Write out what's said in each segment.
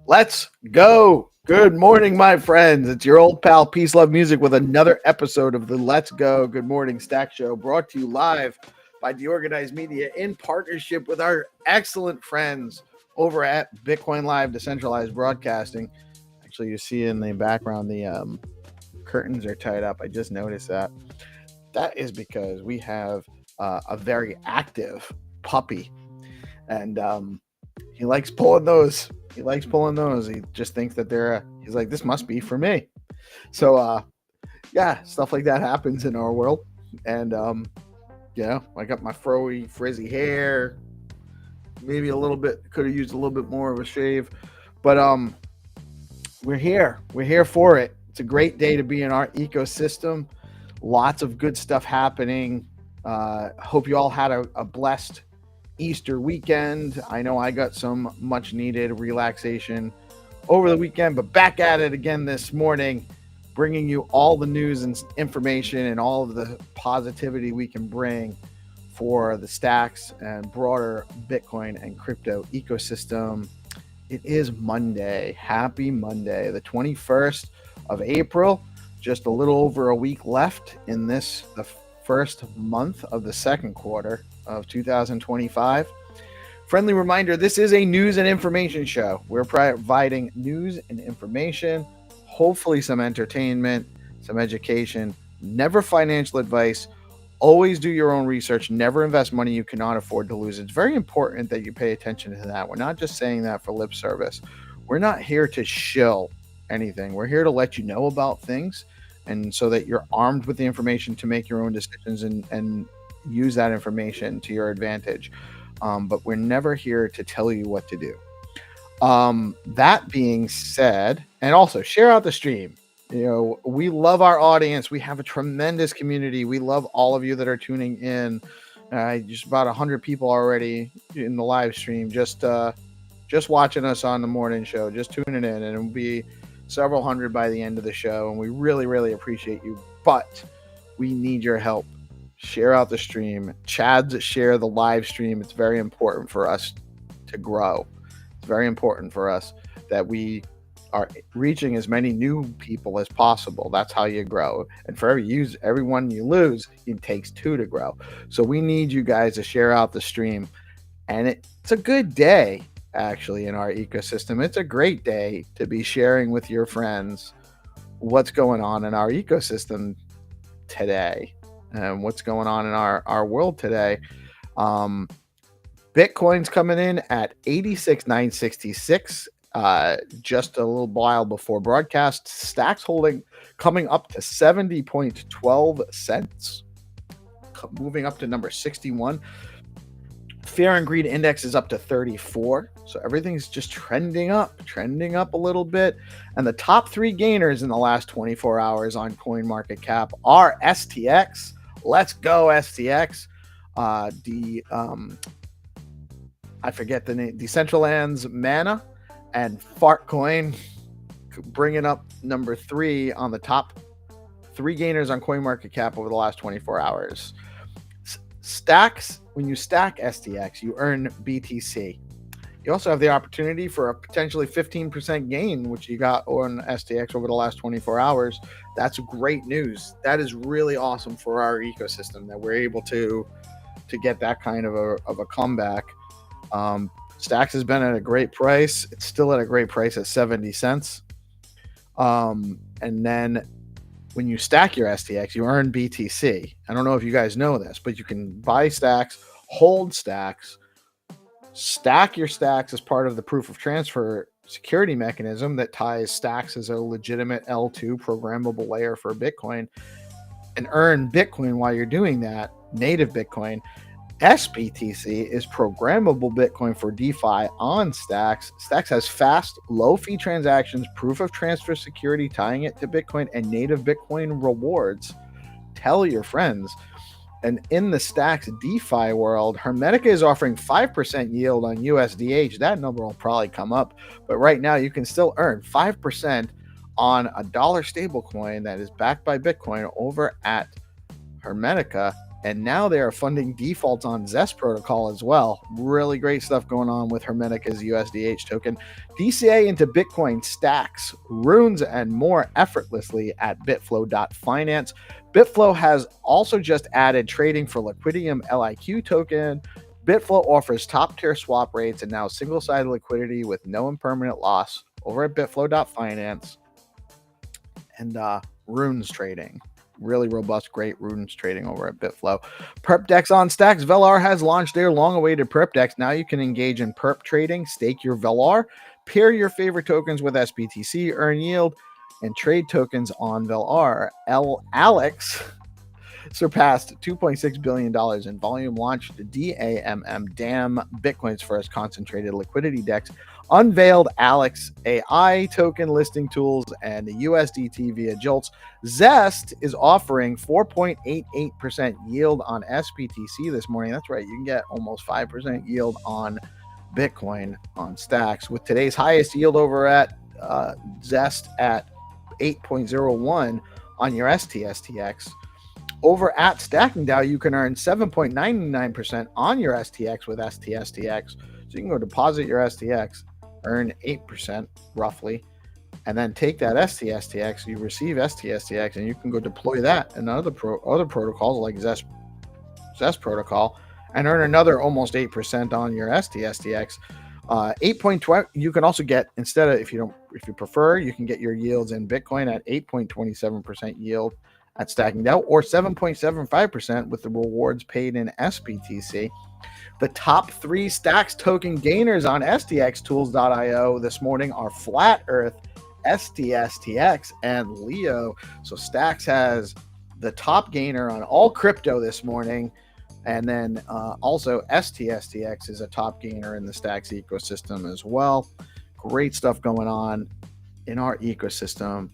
Let's go. Good morning, my friends. It's your old pal PeaceLoveMusic with another episode of the Let's Go Good Morning Stack Show, brought to you live by DeOrganized Media in partnership with our excellent friends over at BitcoinLive, Decentralized Broadcasting. Actually, you see in the background the curtains are tied up. I just noticed that. That is because we have a very active puppy, and he likes pulling those. He likes pulling those. He just thinks that he's like, this must be for me. So, yeah, stuff like that happens in our world. And, I got my frizzy hair. Maybe a little bit, could have used a little bit more of a shave. But we're here. We're here for it. It's a great day to be in our ecosystem. Lots of good stuff happening. Hope you all had a blessed Easter weekend. I know I got some much needed relaxation over the weekend, but back at it again this morning, bringing you all the news and information and all of the positivity we can bring for the stacks and broader Bitcoin and crypto ecosystem. It is Monday. Happy Monday, the 21st of April. Just a little over a week left in the first month of the second quarter of 2025. Friendly reminder, this is a news and information show. We're providing news and information, hopefully some entertainment, some education, never financial advice. Always do your own research. Never invest money you cannot afford to lose. It's very important that you pay attention to that. We're not just saying that for lip service. We're not here to shill anything. We're here to let you know about things, and so that you're armed with the information to make your own decisions and use that information to your advantage. But we're never here to tell you what to do. That being said, and also share out the stream. We love our audience. We have a tremendous community. We love all of you that are tuning in. Just about 100 people already in the live stream, just watching us on the morning show, just tuning in, and it'll be several hundred by the end of the show. And we really, really appreciate you, but we need your help. Share out the stream. Chads share the live stream. It's very important for us to grow. It's very important for us that we are reaching as many new people as possible. That's how you grow. And for everyone you lose, it takes two to grow. So we need you guys to share out the stream. And it's a good day, actually, in our ecosystem. It's a great day to be sharing with your friends what's going on in our ecosystem today and what's going on in our world today. Bitcoin's coming in at 86,966. Just a little while before broadcast. Stacks holding coming up to 70.12 cents, moving up to number 61. Fear and Greed Index is up to 34. So everything's just trending up a little bit. And the top three gainers in the last 24 hours on CoinMarketCap are STX. Let's go, STX. I forget the name, Decentralized, Mana, and Fartcoin, bringing up number 3 on the top 3 gainers on CoinMarketCap over the last 24 hours. Stacks, when you stack STX, you earn BTC. You also have the opportunity for a potentially 15% gain, which you got on STX over the last 24 hours. That's great news. That is really awesome for our ecosystem that we're able to get that kind of a comeback. Stacks has been at a great price. It's still at a great price at 70 cents. And then when you stack your STX, you earn BTC. I don't know if you guys know this, but you can buy stacks, hold stacks, stack your stacks as part of the proof of transfer security mechanism that ties stacks as a legitimate L2 programmable layer for Bitcoin, and earn Bitcoin while you're doing that, native Bitcoin. SBTC is programmable Bitcoin for DeFi on Stacks. Stacks has fast, low-fee transactions, proof of transfer security tying it to Bitcoin, and native Bitcoin rewards. Tell your friends. And in the Stacks DeFi world, Hermetica is offering 5% yield on USDH. That number will probably come up, but right now you can still earn 5% on a dollar stablecoin that is backed by Bitcoin over at Hermetica. And now they are funding defaults on Zest protocol as well. Really great stuff going on with Hermetica's USDH token. DCA into Bitcoin, stacks, runes, and more effortlessly at Bitflow.finance. Bitflow has also just added trading for Liquidium LIQ token. Bitflow offers top-tier swap rates and now single-sided liquidity with no impermanent loss over at Bitflow.finance. And runes trading. Really robust, great runes trading over at Bitflow. Perp Dex on Stacks. Velar has launched their long-awaited Perp Dex. Now you can engage in perp trading, stake your Velar, pair your favorite tokens with SBTC, earn yield, and trade tokens on Velar. Alex surpassed $2.6 billion in volume, launched DAM, Bitcoin's first concentrated liquidity DEX, unveiled Alex AI token listing tools and the USDT via Jolts. Zest is offering 4.88% yield on SBTC this morning. That's right, you can get almost 5% yield on Bitcoin on Stacks, with today's highest yield over at Zest at 8.01 on your STSTX. Over at StackingDAO, you can earn 7.99% on your STX with STSTX. So you can go deposit your STX, earn 8% roughly, and then take that STSTX, you receive STSTX, and you can go deploy that in other protocols like Zest protocol and earn another almost 8% on your STSTX. 8.20. You can also get, instead of, if you prefer, you can get your yields in Bitcoin at 8.27% yield at StackingDAO, or 7.75% with the rewards paid in SBTC. The top 3 Stacks token gainers on STXtools.io this morning are Flat Earth, STSTX, and Leo. So Stacks has the top gainer on all crypto this morning. And then also STSTX is a top gainer in the Stacks ecosystem as well. Great stuff going on in our ecosystem.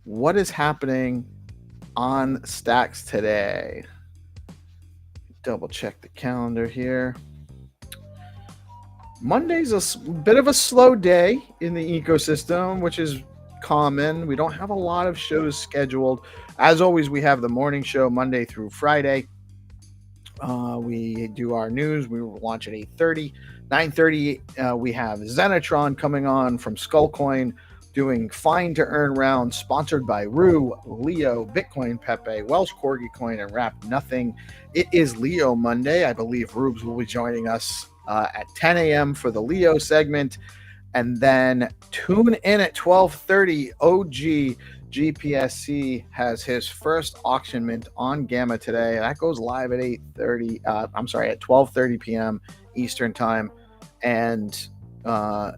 What is happening on Stacks today? Double check the calendar here. Monday's a bit of a slow day in the ecosystem, which is common. We don't have a lot of shows scheduled. As always, we have the morning show Monday through Friday. We do our news. We will launch at 8:30. 9:30, we have Xenitron coming on from Skullcoin, doing Find2Earn round, sponsored by Rue, Leo, Bitcoin, Pepe, Welsh Corgi Coin, and Wrap Nothing. It is Leo Monday. I believe Rubes will be joining us at 10 a.m. for the Leo segment. And then tune in at 12:30. OG GPSC has his first auction mint on Gamma today. That goes live at 12:30 p.m. Eastern time, and auction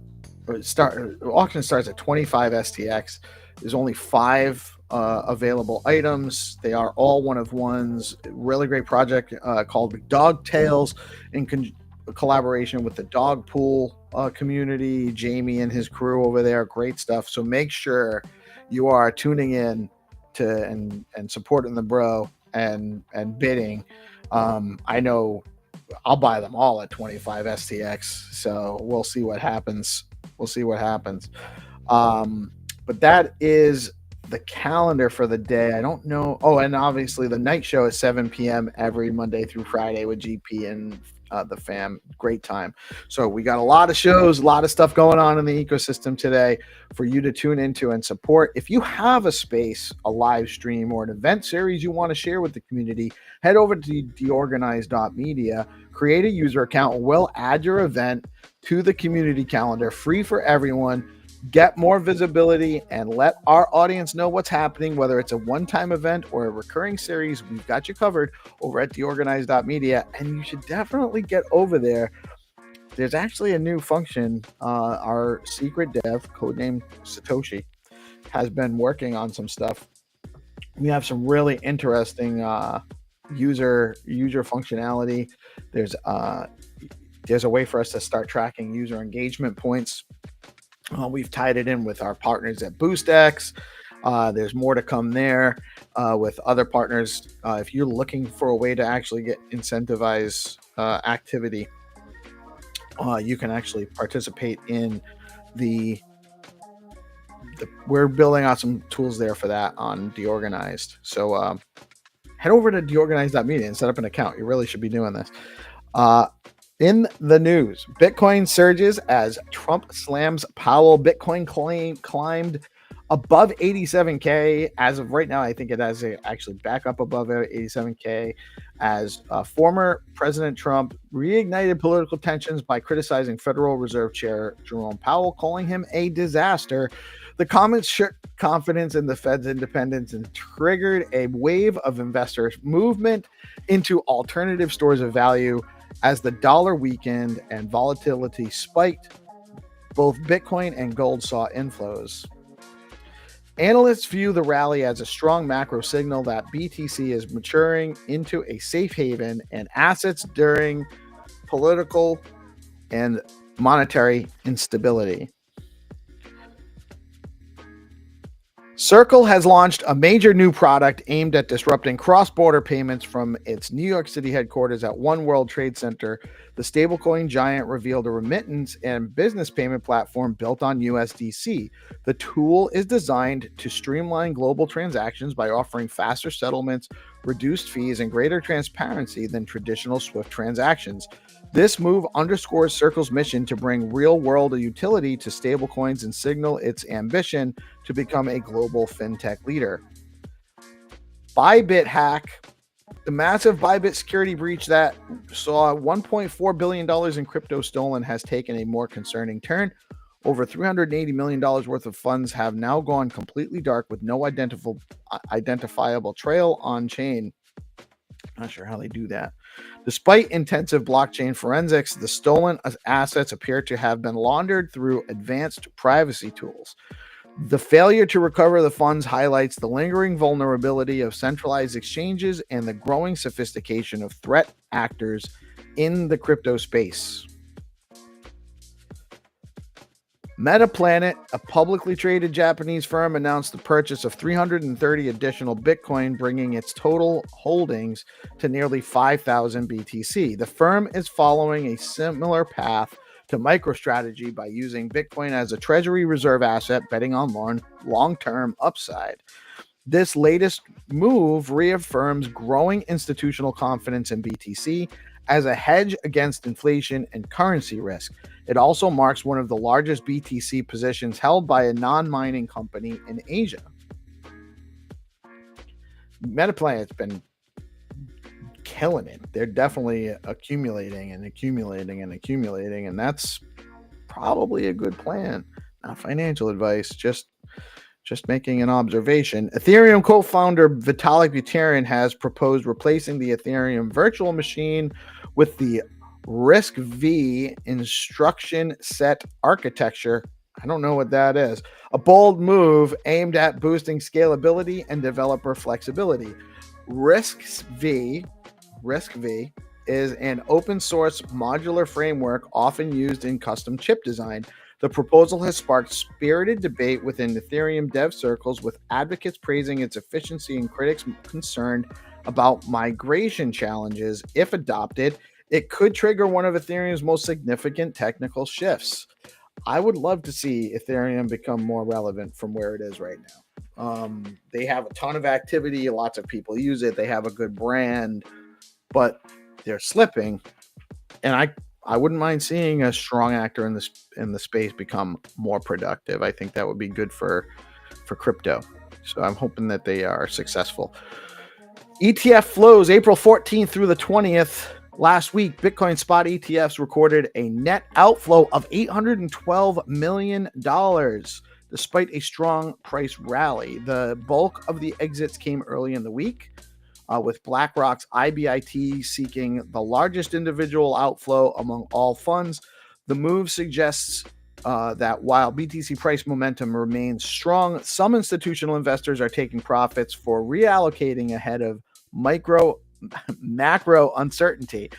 starts at 25 STX. There's only 5 available items. They are all one of ones. Really great project called Dog Tales in collaboration with the dog pool community. Jamie and his crew over there, great stuff. So make sure you are tuning in to and supporting the bro and bidding. I know I'll buy them all at 25 STX. So we'll see what happens. But that is the calendar for the day. I don't know. Oh, and obviously the night show is 7 p.m. every Monday through Friday with GP and the fam. Great time. So we got a lot of shows, a lot of stuff going on in the ecosystem today for you to tune into and support. If you have a space, a live stream, or an event series you want to share with the community, head over to DeOrganized.media, create a user account. We'll add your event to the community calendar, free for everyone. Get more visibility and let our audience know what's happening, whether it's a one-time event or a recurring series. We've got you covered over at DeOrganized.media, and you should definitely get over there. There's actually a new function. Our secret dev, codenamed Satoshi, has been working on some stuff. We have some really interesting user functionality. There's a way for us to start tracking user engagement points. We've tied it in with our partners at BoostX. There's more to come there with other partners. If you're looking for a way to actually get incentivize activity, you can actually participate in we're building out some tools there for that on DeOrganized. So head over to DeOrganized.media and set up an account. You really should be doing this. In the news, Bitcoin surges as Trump slams Powell. Bitcoin climbed above 87K. As of right now, I think it has actually back up above 87K as former President Trump reignited political tensions by criticizing Federal Reserve Chair Jerome Powell, calling him a disaster. The comments shook confidence in the Fed's independence and triggered a wave of investor movement into alternative stores of value. As the dollar weakened and volatility spiked, both Bitcoin and gold saw inflows. Analysts view the rally as a strong macro signal that BTC is maturing into a safe haven and assets during political and monetary instability. Circle has launched a major new product aimed at disrupting cross-border payments from its New York City headquarters at One World Trade Center. The stablecoin giant revealed a remittance and business payment platform built on USDC. The tool is designed to streamline global transactions by offering faster settlements, reduced fees, and greater transparency than traditional SWIFT transactions. This move underscores Circle's mission to bring real-world utility to stablecoins and signal its ambition to become a global fintech leader. Bybit hack. The massive Bybit security breach that saw $1.4 billion in crypto stolen has taken a more concerning turn. Over $380 million worth of funds have now gone completely dark with no identifiable trail on chain. Not sure how they do that. Despite intensive blockchain forensics, the stolen assets appear to have been laundered through advanced privacy tools. The failure to recover the funds highlights the lingering vulnerability of centralized exchanges and the growing sophistication of threat actors in the crypto space. Metaplanet, a publicly traded Japanese firm, announced the purchase of 330 additional Bitcoin, bringing its total holdings to nearly 5,000 BTC. The firm is following a similar path to MicroStrategy by using Bitcoin as a treasury reserve asset, betting on long-term upside. This latest move reaffirms growing institutional confidence in BTC as a hedge against inflation and currency risk. It also marks one of the largest BTC positions held by a non-mining company in Asia. Metaplanet's been killing it. They're definitely accumulating, and that's probably a good plan. Not financial advice, just making an observation. Ethereum co-founder Vitalik Buterin has proposed replacing the Ethereum virtual machine with the Risk V instruction set architecture. I don't know what that is. A bold move aimed at boosting scalability and developer flexibility. Risk V is an open source modular framework often used in custom chip design. The proposal has sparked spirited debate within Ethereum dev circles, with advocates praising its efficiency and critics concerned about migration challenges. If adopted, it could trigger one of Ethereum's most significant technical shifts. I would love to see Ethereum become more relevant from where it is right now. They have a ton of activity, lots of people use it, they have a good brand, but they're slipping. And I wouldn't mind seeing a strong actor in the space become more productive. I think that would be good for crypto. So I'm hoping that they are successful. ETF flows April 14th through the 20th. Last week, Bitcoin spot ETFs recorded a net outflow of $812 million, despite a strong price rally. The bulk of the exits came early in the week, with BlackRock's IBIT seeking the largest individual outflow among all funds. The move suggests that while BTC price momentum remains strong, some institutional investors are taking profits for reallocating ahead of macro uncertainty.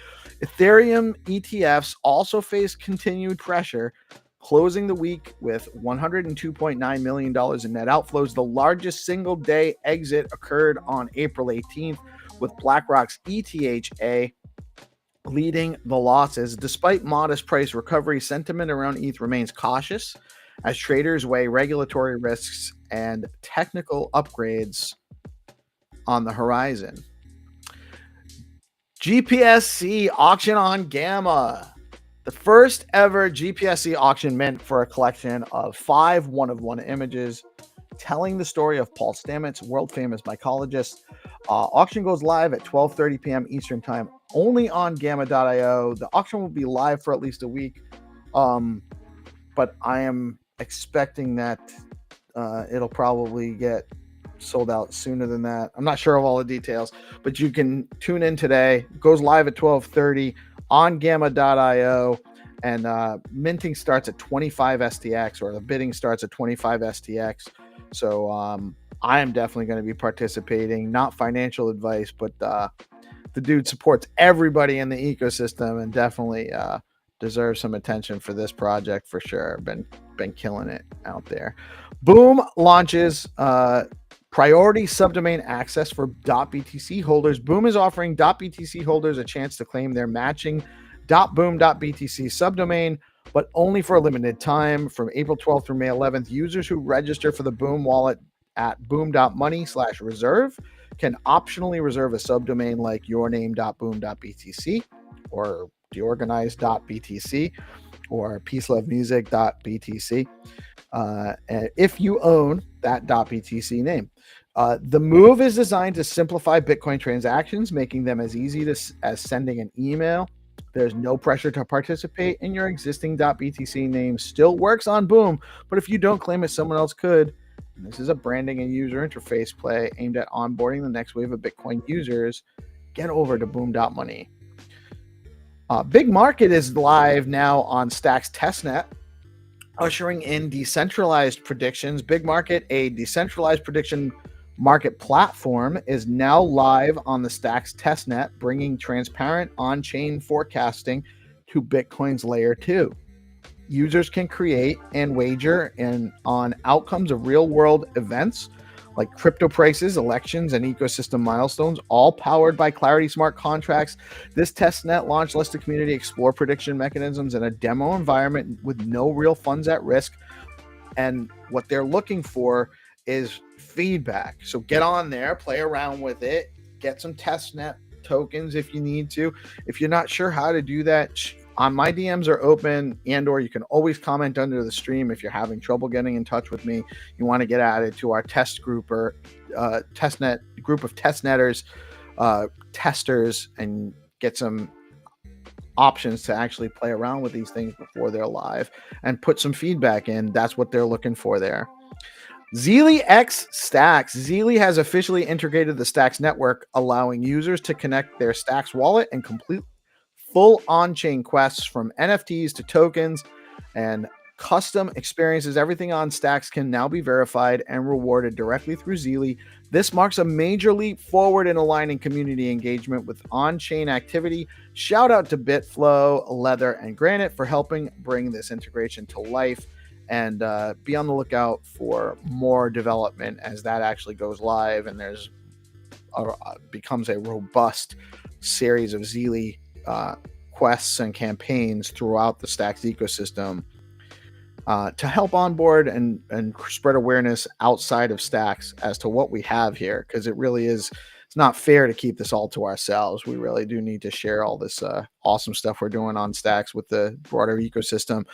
Ethereum ETFs also face continued pressure, closing the week with $102.9 million in net outflows. The largest single day exit occurred on April 18th, with BlackRock's ETHA leading the losses. Despite modest price recovery, sentiment around ETH remains cautious as traders weigh regulatory risks and technical upgrades on the horizon. GPSC auction on Gamma. The first ever GPSC auction meant for a collection of 5 one-of-one images telling the story of Paul Stamets, world-famous mycologist. Auction goes live at 12:30 p.m. Eastern Time, only on Gamma.io. The auction will be live for at least a week, but I am expecting that it'll probably get sold out sooner than that. I'm not sure of all the details, but you can tune in today. It goes live at 12:30 on Gamma.io, and minting starts at 25 STX, or the bidding starts at 25 STX. So I am definitely going to be participating. Not financial advice, but the dude supports everybody in the ecosystem and definitely deserves some attention for this project for sure. Been killing it out there. Boom launches priority subdomain access for .btc holders. Boom is offering .btc holders a chance to claim their matching .boom.btc subdomain, but only for a limited time. From April 12th through May 11th, users who register for the Boom wallet at boom.money/reserve can optionally reserve a subdomain like yourname.boom.btc or DeOrganized.btc or PeaceLoveMusic.btc if you own that .btc name. The move is designed to simplify Bitcoin transactions, making them as easy as sending an email. There's no pressure to participate, and your existing .btc name still works on Boom, but if you don't claim it, someone else could. And this is a branding and user interface play aimed at onboarding the next wave of Bitcoin users. Get over to boom.money. Big Market is live now on Stacks testnet, ushering in decentralized predictions. Big Market, a decentralized prediction market platform, is now live on the Stacks testnet, bringing transparent on-chain forecasting to Bitcoin's layer 2. Users can create and wager on outcomes of real-world events like crypto prices, elections, and ecosystem milestones, all powered by Clarity smart contracts. This testnet launch lets the community explore prediction mechanisms in a demo environment with no real funds at risk. And what they're looking for is feedback. So get on there, play around with it, get some testnet tokens if you need to. If you're not sure how to do that, my DMs are open, and/or you can always comment under the stream if you're having trouble getting in touch with me. You want to get added to our test group or testnet group of testnetters, testers, and get some options to actually play around with these things before they're live and put some feedback in. That's what they're looking for there. Zeely X Stacks. Zeely has officially integrated the Stacks network, allowing users to connect their Stacks wallet and complete full on-chain quests from NFTs to tokens and custom experiences. Everything on Stacks can now be verified and rewarded directly through Zeely. This marks a major leap forward in aligning community engagement with on-chain activity. Shout out to Bitflow, Leather, and Granite for helping bring this integration to life. And be on the lookout for more development as that actually goes live and there's becomes a robust series of Zeely quests and campaigns throughout the Stacks ecosystem to help onboard and spread awareness outside of Stacks as to what we have here, because it really is, it's not fair to keep this all to ourselves. We really do need to share all this awesome stuff we're doing on Stacks with the broader ecosystem.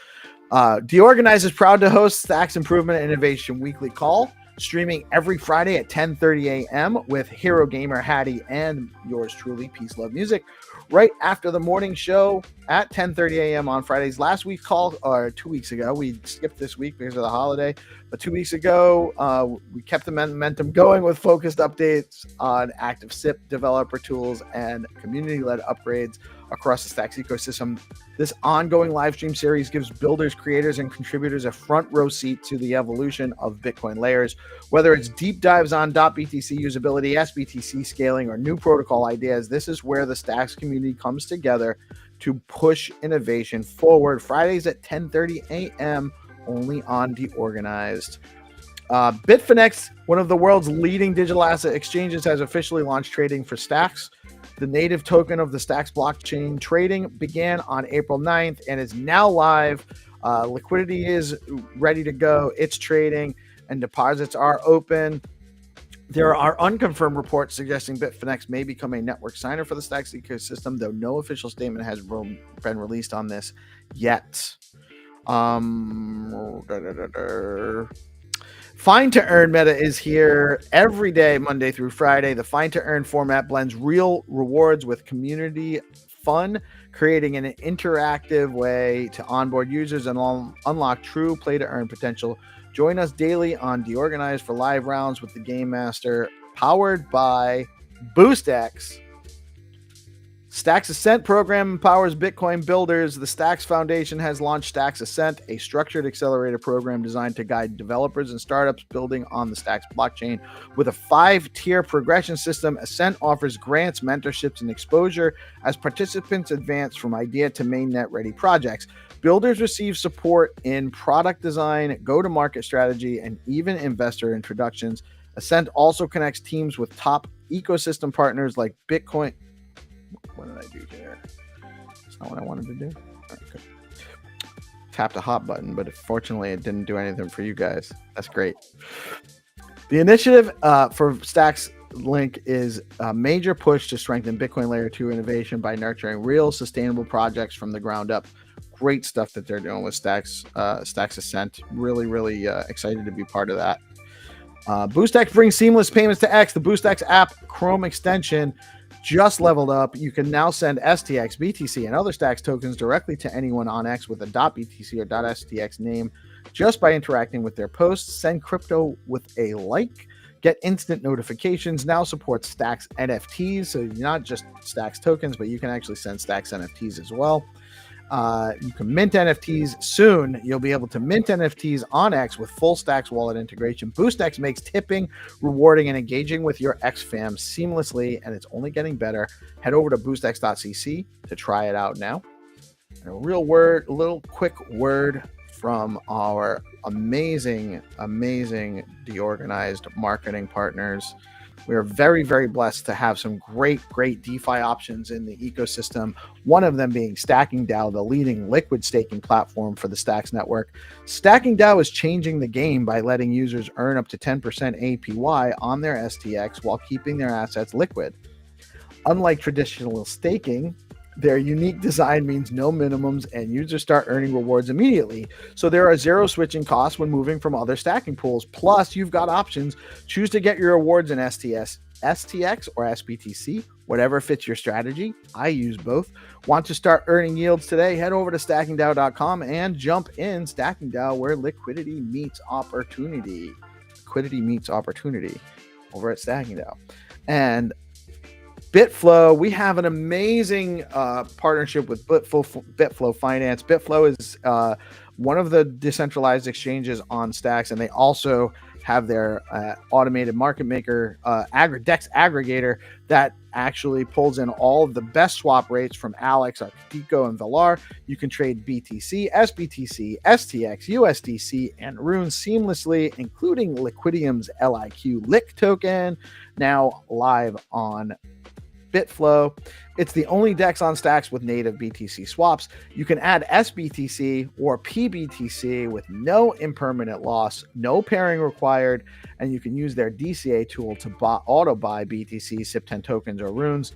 DeOrganized is proud to host Stacks Improvement and Innovation Weekly Call, streaming every Friday at 10:30 a.m. with Hero Gamer Hattie and yours truly, PeaceLoveMusic, right after the morning show at 10:30 a.m. on Fridays. Last week's call, or 2 weeks ago, we skipped this week because of the holiday, but 2 weeks ago, we kept the momentum going with focused updates on active SIP developer tools and community-led upgrades across the Stacks ecosystem. This ongoing live stream series gives builders, creators, and contributors a front row seat to the evolution of Bitcoin layers. Whether it's deep dives on .btc usability, SBTC scaling, or new protocol ideas, this is where the Stacks community comes together to push innovation forward. Fridays at 10:30 a.m. only on DeOrganized. Bitfinex, one of the world's leading digital asset exchanges, has officially launched trading for Stacks. The native token of the Stacks blockchain trading began on April 9th and is now live. Liquidity is ready to go. It's trading and deposits are open. There are unconfirmed reports suggesting Bitfinex may become a network signer for the Stacks ecosystem, though no official statement has been released on this yet. Find2Earn meta is here every day, Monday through Friday. The Find2Earn format blends real rewards with community fun, creating an interactive way to onboard users and unlock true play-to-earn potential. Join us daily on DeOrganized for live rounds with the Game Master, powered by BoostX. Stacks Ascent program empowers Bitcoin builders. The Stacks Foundation has launched Stacks Ascent, a structured accelerator program designed to guide developers and startups building on the Stacks blockchain. With a 5-tier progression system, Ascent offers grants, mentorships, and exposure as participants advance from idea to mainnet-ready projects. Builders receive support in product design, go-to-market strategy, and even investor introductions. Ascent also connects teams with top ecosystem partners like Bitcoin. What did I do here? That's not what I wanted to do. All right, good. Tapped a hot button, but fortunately it didn't do anything for you guys. That's great. The initiative for Stacks Link is a major push to strengthen Bitcoin Layer 2 innovation by nurturing real sustainable projects from the ground up. Great stuff that they're doing with Stacks Ascent. Really, really excited to be part of that. BoostX brings seamless payments to X. The BoostX app Chrome extension just leveled up. You can now send STX, BTC, and other Stacks tokens directly to anyone on X with a .btc or .stx name just by interacting with their posts. Send crypto with a like. Get instant notifications. Now supports Stacks NFTs, so not just Stacks tokens, but you can actually send Stacks NFTs as well. You can mint NFTs soon. You'll be able to mint NFTs on X with full Stacks wallet integration. BoostX makes tipping, rewarding, and engaging with your X fam seamlessly, and it's only getting better. Head over to boostx.cc to try it out now. And a little quick word from our amazing DeOrganized marketing partners. We are very, very blessed to have some great DeFi options in the ecosystem. One of them being StackingDAO, the leading liquid staking platform for the Stacks network. StackingDAO is changing the game by letting users earn up to 10% APY on their STX while keeping their assets liquid. Unlike traditional staking, their unique design means no minimums and users start earning rewards immediately. So there are zero switching costs when moving from other stacking pools. Plus, you've got options. Choose to get your rewards in STX or SBTC, whatever fits your strategy. I use both. Want to start earning yields today? Head over to StackingDAO.com and jump in StackingDAO, where liquidity meets opportunity. Liquidity meets opportunity over at StackingDAO. And Bitflow. We have an amazing partnership with Bitflow Finance. Bitflow is one of the decentralized exchanges on Stacks, and they also have their automated market maker DEX aggregator that actually pulls in all of the best swap rates from Alex, Arctico, and Valar. You can trade BTC, SBTC, STX, USDC, and Rune seamlessly, including Liquidium's LIQ LIC token, now live on Bitflow. It's the only DEX on Stacks with native BTC swaps. You can add SBTC or PBTC with no impermanent loss, no pairing required, and you can use their DCA tool to auto buy BTC, SIP10 tokens, or runes.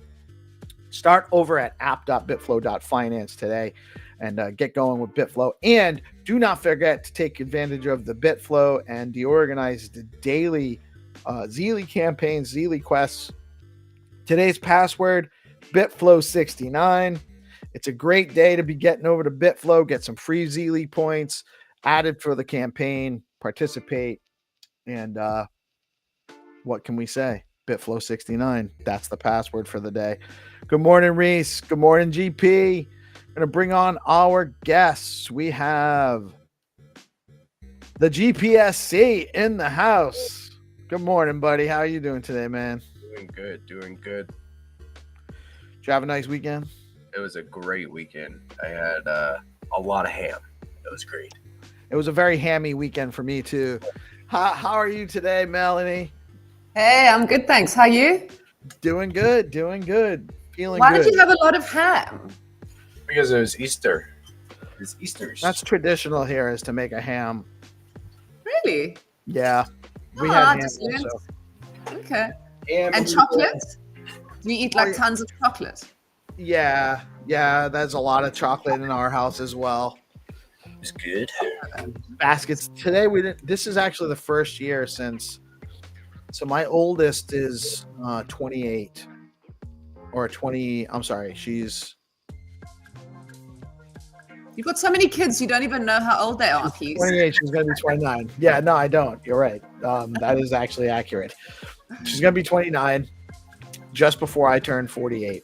Start over at app.bitflow.finance today and get going with Bitflow. And do not forget to take advantage of the Bitflow and DeOrganized daily Zeely campaigns, Zeely quests. Today's password, Bitflow69. It's a great day to be getting over to Bitflow, get some free Zeely points added for the campaign, participate, and what can we say? Bitflow69. That's the password for the day. Good morning, Reese. Good morning, GP. I'm going to bring on our guests. We have the GPSC in the house. Good morning, buddy. How are you doing today, man? Doing good. Did you have a nice weekend? It was a great weekend. I had a lot of ham. It was great. It was a very hammy weekend for me too. How are you today, Melanie? Hey, I'm good, thanks. How are you? Doing good. Feeling Why good. did you have a lot of ham? Because it was Easter. It's Easter's. That's traditional here, is to make a ham. Really? Yeah. We had ham learned. also. Okay. And chocolate? Do you eat like tons of chocolate? Yeah, there's a lot of chocolate in our house as well. It's good. Baskets. Today this is actually the first year since, so my oldest is 28 or 20. I'm sorry. You've got so many kids, you don't even know how old they are, Peace. 28, she's going to be 29. Yeah, no, I don't. You're right. That is actually accurate. She's going to be 29 just before I turn 48.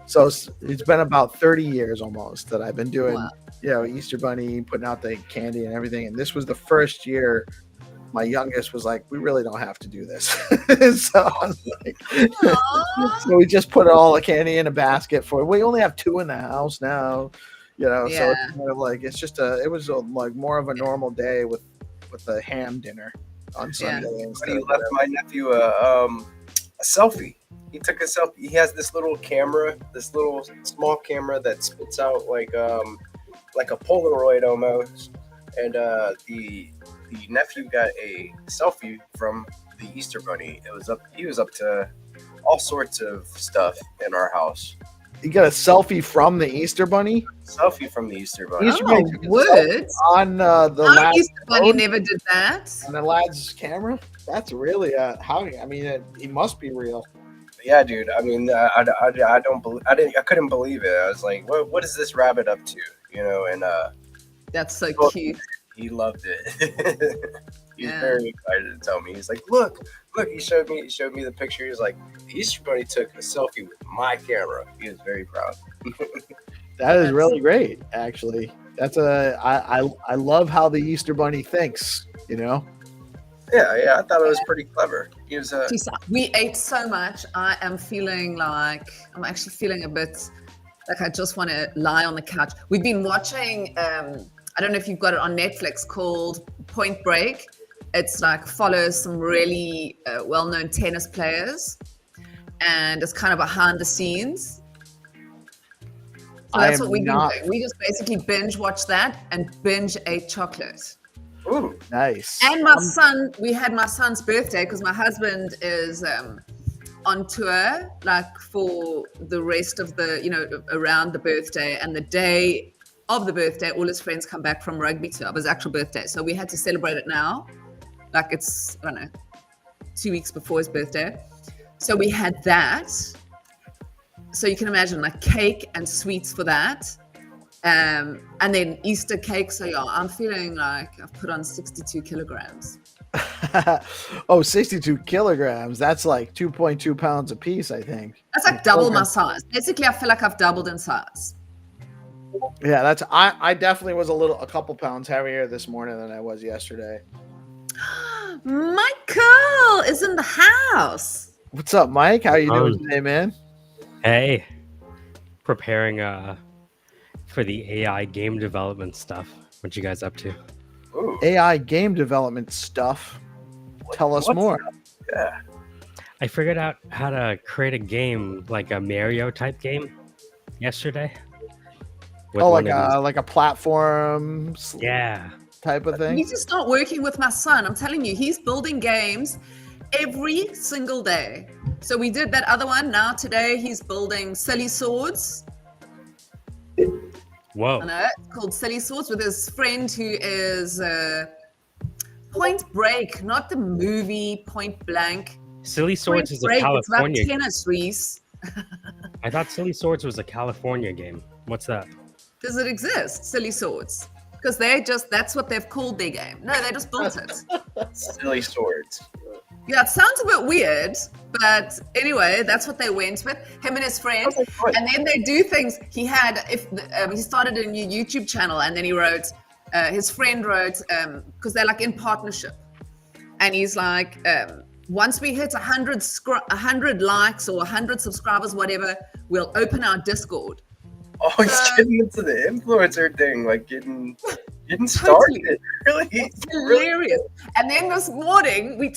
So it's been about 30 years almost that I've been doing, Easter Bunny, putting out the candy and everything. And this was the first year my youngest was like, we really don't have to do this. So I was like, so we just put all the candy in a basket we only have 2 in the house now, so it's kind of like, it was like more of a normal day with the ham dinner on Sunday. But he left my nephew a selfie. He took a selfie. He has this little small camera that spits out like a Polaroid almost. And the nephew got a selfie from the Easter Bunny. He was up to all sorts of stuff in our house. You got a selfie from the Easter Bunny? Selfie from the Easter Bunny. Word. On the lad's Easter Bunny never did that. On the lad's camera? That's really he must be real. Yeah, dude. I mean, I couldn't believe it. I was like, what is this rabbit up to? And that's so cute. He loved it. He's very excited to tell me. He's like, look. He showed me the picture. He's like, the Easter Bunny took a selfie with my camera. He was very proud. That is really great, actually. I love how the Easter Bunny thinks. Yeah. I thought it was pretty clever. He was. We ate so much. I'm actually feeling a bit like I just want to lie on the couch. We've been watching. I don't know if you've got it on Netflix, called Point Break. It's like follows some really well-known tennis players, and it's kind of behind the scenes. So that's what we do. We just basically binge watch that and binge ate chocolate. Ooh, nice. And my son, we had my son's birthday because my husband is on tour, like for the rest of the, around the birthday, and the day of the birthday, all his friends come back from rugby to his actual birthday. So we had to celebrate it now. Like it's, 2 weeks before his birthday. So we had that. So you can imagine like cake and sweets for that. And then Easter cake. So yeah, I'm feeling like I've put on 62 kilograms. Oh, 62 kilograms. That's like 2.2 pounds a piece, I think. That's like double my size. Basically, I feel like I've doubled in size. Yeah, I definitely was a couple pounds heavier this morning than I was yesterday. Michael is in the house. What's up, Mike? How you doing today, man? Hey, preparing for the AI game development stuff. What you guys up to? Ooh. AI game development stuff. Tell us more. Yeah. I figured out how to create a game, like a Mario type game, yesterday. Oh, like a platform type of You thing? need to start working with my son. I'm telling you, he's building games every single day. So we did that other one. Now today he's building Silly Swords. Whoa. I know, it's called Silly Swords with his friend who is Point Break, not the movie Point Blank. Silly Swords is a Break. California It's about tennis, Reese. I thought Silly Swords was a California game. What's that? Does it exist, Silly Swords? Because that's what they've called their game. No, they just built it. Silly Swords. Yeah, it sounds a bit weird, but anyway, that's what they went with, him and his friend. And then they do things. He started a new YouTube channel, and then he wrote, his friend wrote, because they're like in partnership. And he's like, once we hit 100 likes or 100 subscribers, whatever, we'll open our Discord. Oh, he's getting into the influencer thing, like getting started. Really? It's hilarious. And then this morning we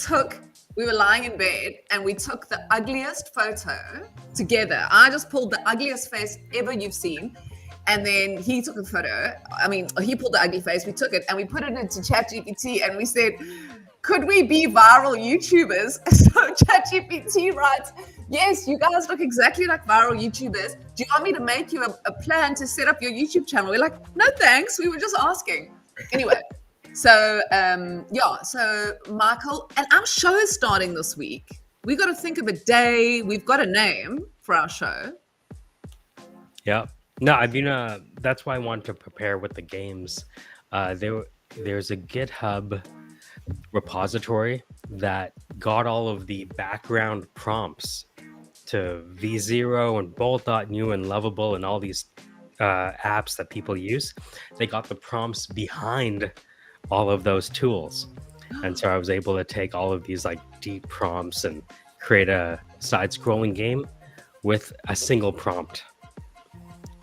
were lying in bed and we took the ugliest photo together. I just pulled the ugliest face ever you've seen. And then he took a photo. He pulled the ugly face. We took it and we put it into ChatGPT and we said, could we be viral YouTubers? So ChatGPT writes, yes, you guys look exactly like viral YouTubers. Do you want me to make you a plan to set up your YouTube channel? We're like, no, thanks. We were just asking. Anyway, so Michael, and our show is starting this week. We got to think of a day. We've got a name for our show. Yeah. No, that's why I wanted to prepare with the games. There's a GitHub repository that got all of the background prompts to V0 and Bolt.new and Lovable and all these apps that people use. They got the prompts behind all of those tools. And so I was able to take all of these like deep prompts and create a side-scrolling game with a single prompt.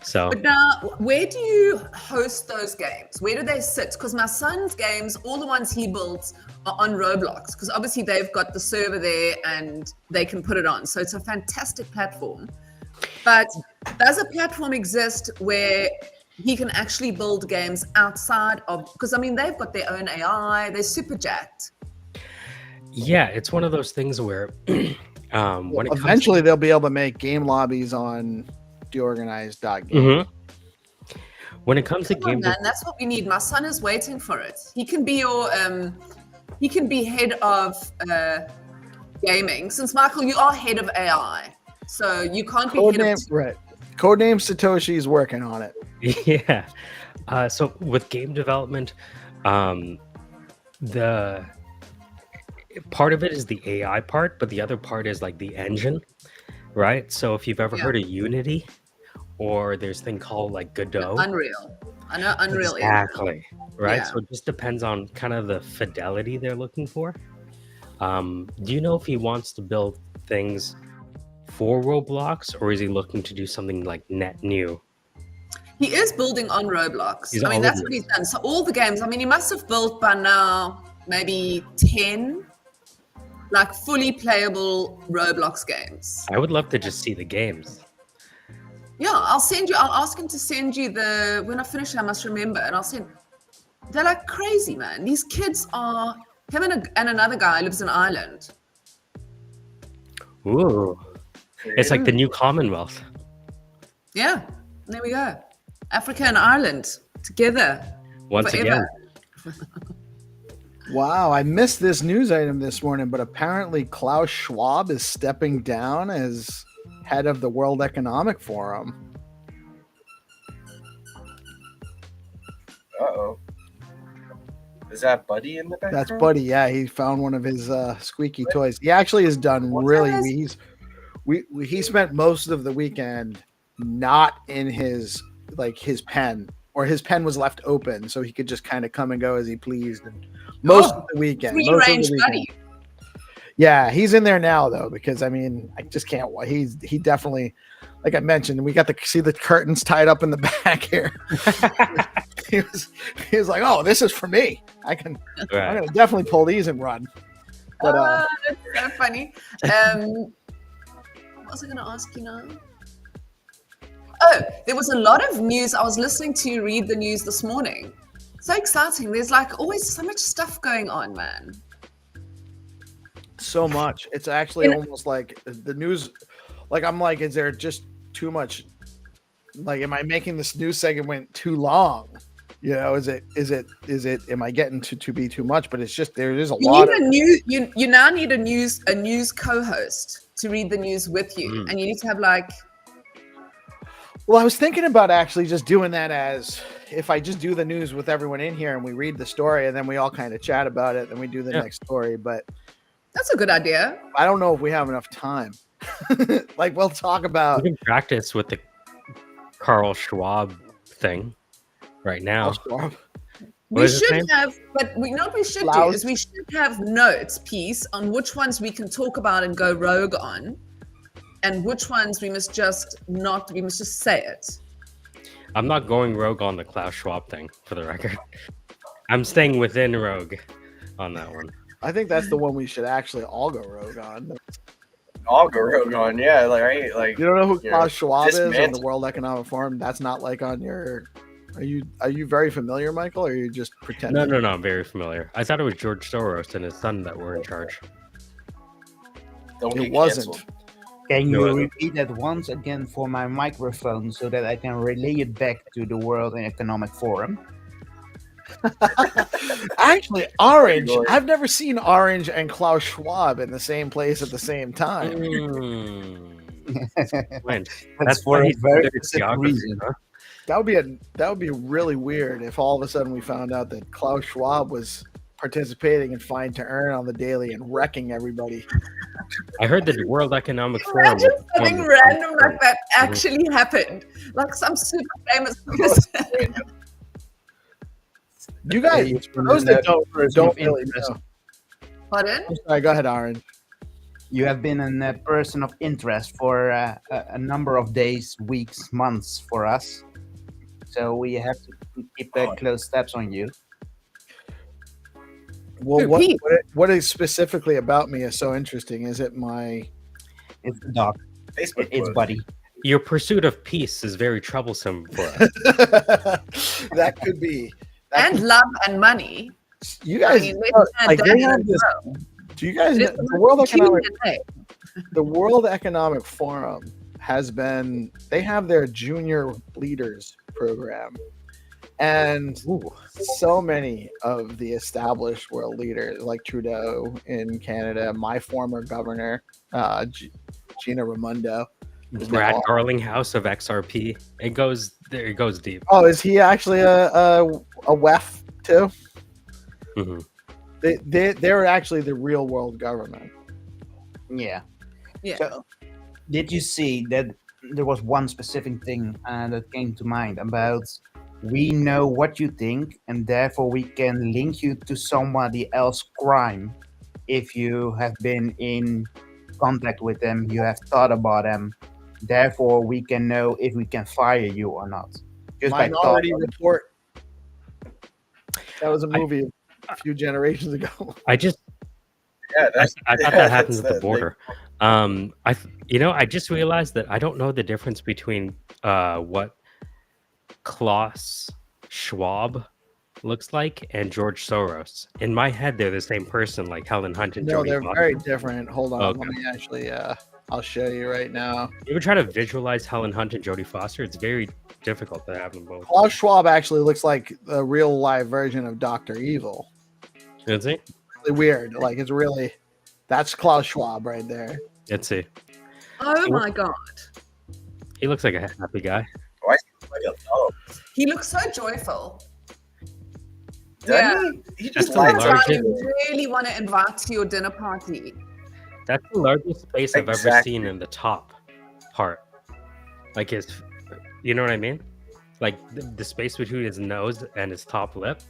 So, but now, where do you host those games? Where do they sit? Because my son's games, all the ones he built, are on Roblox. Because obviously they've got the server there and they can put it on. So it's a fantastic platform. But does a platform exist where he can actually build games outside of? Because they've got their own AI. They're super jacked. Yeah, it's one of those things where eventually they'll be able to make game lobbies on DeOrganized.game. Mm-hmm. When it comes to game, that's what we need. My son is waiting for it. He can be your he can be head of gaming. Since Michael, you are head of AI, so you can't be right. Codename Satoshi is working on it. Yeah. So with game development, the part of it is the AI part, but the other part is like the engine, right? So if you've ever heard of Unity, or there's a thing called like Godot. Unreal. I know Unreal. Exactly. Right. Yeah. So it just depends on kind of the fidelity they're looking for. Do you know if he wants to build things for Roblox, or is he looking to do something like net new? He is building on Roblox. That's what he's done. So all the games, he must have built by now maybe 10 like fully playable Roblox games. I would love to just see the games. Yeah, I'll ask him to send you when I finish, I must remember, and they're like crazy, man. These kids are, him and another guy lives in Ireland. Ooh. It's like the new Commonwealth. Yeah, there we go. Africa and Ireland together. Once forever. again. Wow, I missed this news item this morning, but apparently Klaus Schwab is stepping down as head of the World Economic Forum. Is that Buddy in the background? That's Buddy. Yeah, he found one of his squeaky toys. He actually has done really. He spent most of the weekend not in his pen, or his pen was left open so he could just kind of come and go as he pleased. And most of the weekend, Free-range Buddy. Yeah, he's in there now though, because I mean, I just can't. He definitely, like I mentioned, we got to see the curtains tied up in the back here. he was like, "Oh, this is for me. I'm gonna definitely pull these and run." But that's so funny. What was I going to ask you now? Oh, there was a lot of news. I was listening to read the news this morning. So exciting. There's like always so much stuff going on, man. So much. It's actually almost like the news. Like, I'm like, is there just too much? Like, am I making this news segment too long? You know, is it? Am I getting to be too much? But it's just there is a lot. You now need a news co-host to read the news with you, and you need to have like. Well, I was thinking about actually just doing that as if I just do the news with everyone in here and we read the story and then we all kind of chat about it and we do the next story. But that's a good idea. I don't know if we have enough time. Like, we'll talk about. We can practice with the Carl Schwab thing right now. We should have, but what we should do is we should have notes piece on which ones we can talk about and go rogue on, and which ones we must just say it. I'm not going rogue on the Klaus Schwab thing, for the record. I'm staying within rogue on that one. I think that's the one we should actually all go rogue on. All go rogue on, yeah. Like you don't know who Klaus Schwab is on the World Economic Forum? That's not like on your. Are you very familiar, Michael, or are you just pretending? No, I'm very familiar. I thought it was George Soros and his son that were in charge. It wasn't. Can you repeat that once again for my microphone so that I can relay it back to the World Economic Forum? Actually, Orange. I've never seen Orange and Klaus Schwab in the same place at the same time. That's for a very specific reason. Huh? That would be really weird if all of a sudden we found out that Klaus Schwab was participating in Find2Earn on the daily and wrecking everybody. I heard that the World Economic Forum. Imagine something random like that actually happened, like some super famous person. You guys, for those that don't really know. Pardon? Sorry, go ahead, Aaron. You have been a person of interest for a number of days, weeks, months for us. So we have to keep close tabs on you. Well, what is specifically about me is so interesting? Is it my? It's the dog. Facebook. It's Buddy. Your pursuit of peace is very troublesome for us. That could be. And love and money. You guys, they have this. Do you guys know the World Economic Forum has been? They have their junior leaders program, and so many of the established world leaders, like Trudeau in Canada, my former governor, Gina Raimondo, Brad Garlinghouse of XRP. It goes deep. Oh, is he actually a WEF too? Mm-hmm. They're actually the real world government. Yeah. So, did you see that there was one specific thing that came to mind about we know what you think and therefore we can link you to somebody else's crime if you have been in contact with them, you have thought about them, therefore we can know if we can fire you or not. Just Minority Report. That was a movie a few generations ago. I thought that happens at the border. I just realized that I don't know the difference between what Klaus Schwab looks like and George Soros. In my head, they're the same person, like Helen Hunt and Jodie they're Foster. very different. Hold on, Okay. let me actually. I'll show you right now. You ever try to visualize Helen Hunt and Jodie Foster? It's very difficult to have them both. Klaus Schwab actually looks like a real live version of Dr. Evil. Is he? Really weird. Like, it's really. That's Klaus Schwab right there. Let's see. oh my God. He looks like a happy guy. Why does he look like a dog? He looks so joyful. Doesn't he? He just That's the lied That's to why largest- you. you really want to invite to your dinner party. That's the largest space I've ever Exactly. seen in the top part. Like his, you know what I mean? Like the space between his nose and his top lip.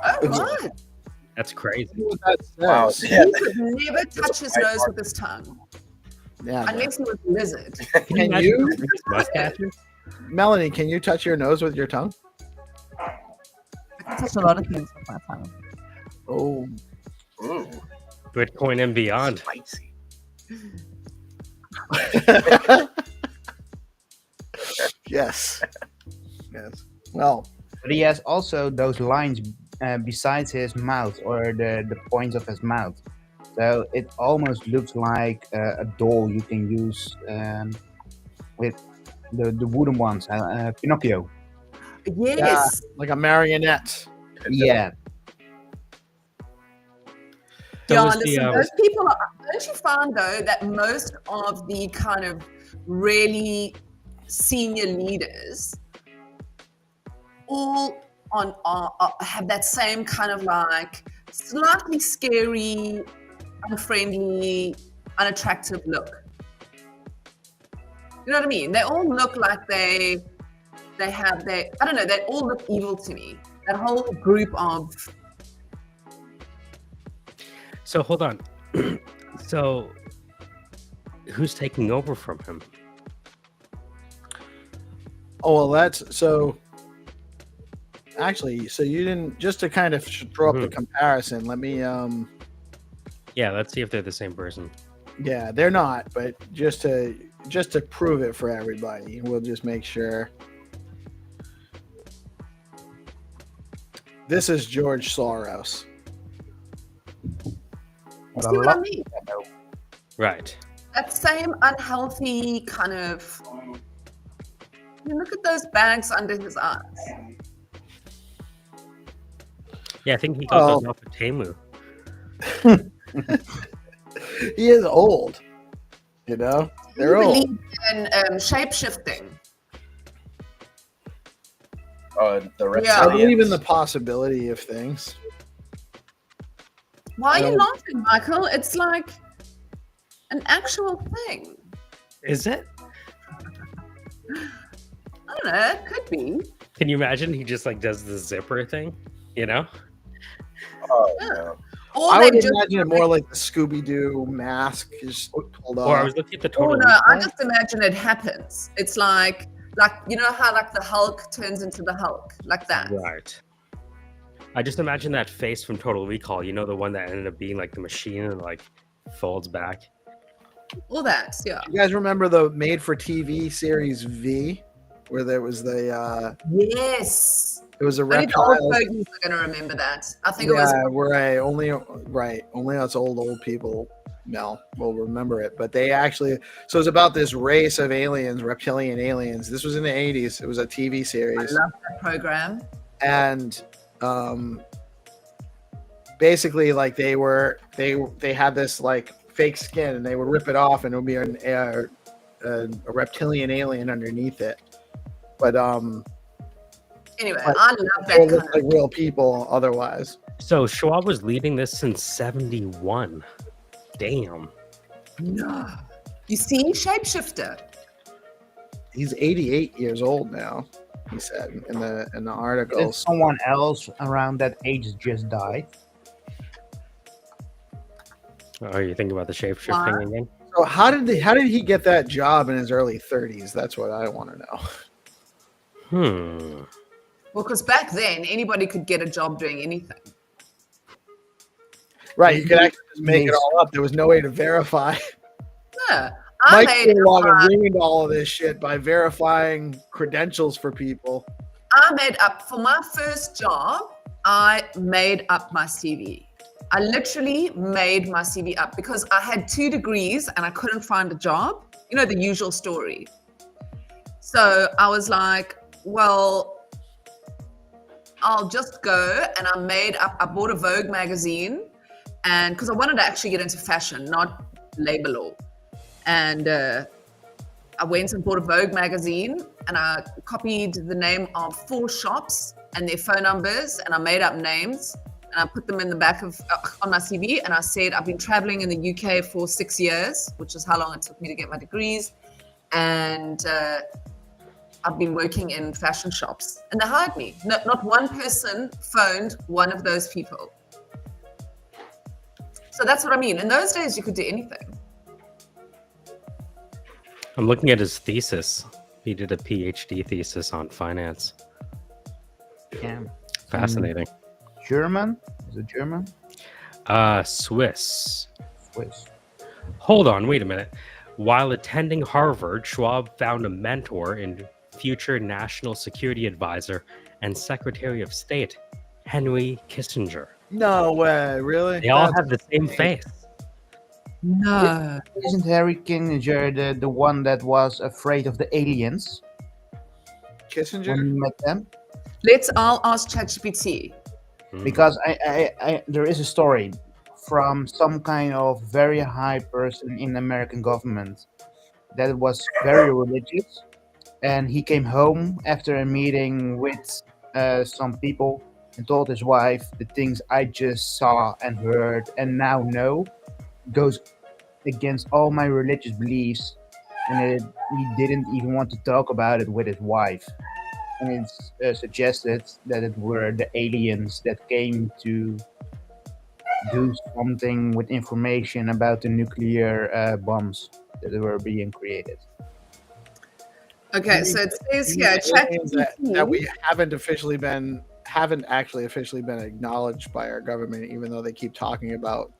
Oh, right. That's crazy. What that Wow. says. Yeah. He could never touch his nose with his tongue, Yeah. unless he was a lizard. Can Can imagine you? his mustaches? Melanie, can you touch your nose with your tongue? I can touch a lot of things with my tongue. Oh. Ooh, Bitcoin and beyond. spicy. Yes. Yes. Well, But he has also those lines besides his mouth or the points of his mouth. So it almost looks like a doll you can use with the wooden ones, Pinocchio. Yes. like a marionette. Yeah. So Yeah, was the, listen, those people are, don't you find though that most of the kind of really senior leaders all have that same kind of like slightly scary, unfriendly, unattractive look. You know what I mean? They all look like they have I don't know, they all look evil to me. That whole group of So hold on. So who's taking over from him? Oh, well, that's so. Actually, so you didn't just to kind of throw up the comparison. Let me. Yeah, let's see if they're the same person. Yeah, they're not, but just to prove it for everybody, we'll just make sure. This is George Soros. see what I mean? Right. That same unhealthy kind of. I mean, look at those bags under his eyes. Yeah, I think he got those off of Temu. He is old. You know, they're You old. believe in shape shifting. The Yeah. I believe in reptilians. the possibility of things. Why are you laughing, Michael? It's like an actual thing. Is it? I don't know. It could be. Can you imagine he just like does the zipper thing? You know? Oh, Yeah. no. Or I they would just. imagine it more like the Scooby-Doo mask is pulled Or I off. was looking at the Oh total. no! I recall. just imagine it happens. It's like you know how like the Hulk turns into the Hulk, like that. Right. I just imagine that face from Total Recall. You know, the one that ended up being like the machine and like folds back. All that, yeah. You guys remember the made-for-TV series V, where there was the Yes. it was a Only the reptile. old fogies are going to remember that. I think it was. Yeah, right. Only us old people, Mel, will remember it. But they actually, so it's about this race of aliens, reptilian aliens. This was in the 80s. It was a TV I series, love that program. and basically, like they had this like fake skin, and they would rip it off, and it would be a reptilian alien underneath it. But Anyway, But I love they that look kind like of. real people otherwise. So Schwab was leading this since 71. Damn. No. You see, shapeshifter. He's 88 years old now. He said in the If articles. someone else around that age just died, Oh, you think about the shape shifting Why? again? So how did he get that job in his early 30s? That's what I want to know. Well, because back then anybody could get a job doing anything. Right, you could actually just make it all up. There was no way to verify. Yeah. I Mike made came along up, and ruined all of this shit by verifying credentials for people. for my first job, I made up my CV. I literally made my CV up because I had 2 degrees and I couldn't find a job. You know, the usual story. So I was like, well, I'll just go. And I bought a Vogue magazine, and because I wanted to actually get into fashion, not labor law. And I went and bought a Vogue magazine, and I copied the name of 4 shops and their phone numbers, and I made up names, and I put them in the back of on my CV, and I said I've been traveling in the UK for 6 years, which is how long it took me to get my degrees, and I've been working in fashion shops, and they hired me. Not one person phoned one of those people. So that's what I mean. In those days, you could do anything. I'm looking at his thesis. He did a PhD thesis on finance. Yeah. Fascinating. German? Is it German? Swiss. Swiss. Hold on, wait a minute. While attending Harvard, Schwab found a mentor in future National Security Advisor and Secretary of State, Henry Kissinger. No way, really? They all have the same face. No. Isn't Harry Kissinger the one that was afraid of the aliens Kissinger? when he met them? I'll ask ChatGPT. Because I there is a story from some kind of very high person in the American government that was very religious, and he came home after a meeting with some people and told his wife, the things I just saw and heard and now know goes against all my religious beliefs, and he didn't even want to talk about it with his wife. And it's suggested that it were the aliens that came to do something with information about the nuclear bombs that were being created. Okay, so it says here, Aliens that ChatGPT. we haven't actually officially been acknowledged by our government, even though they keep talking about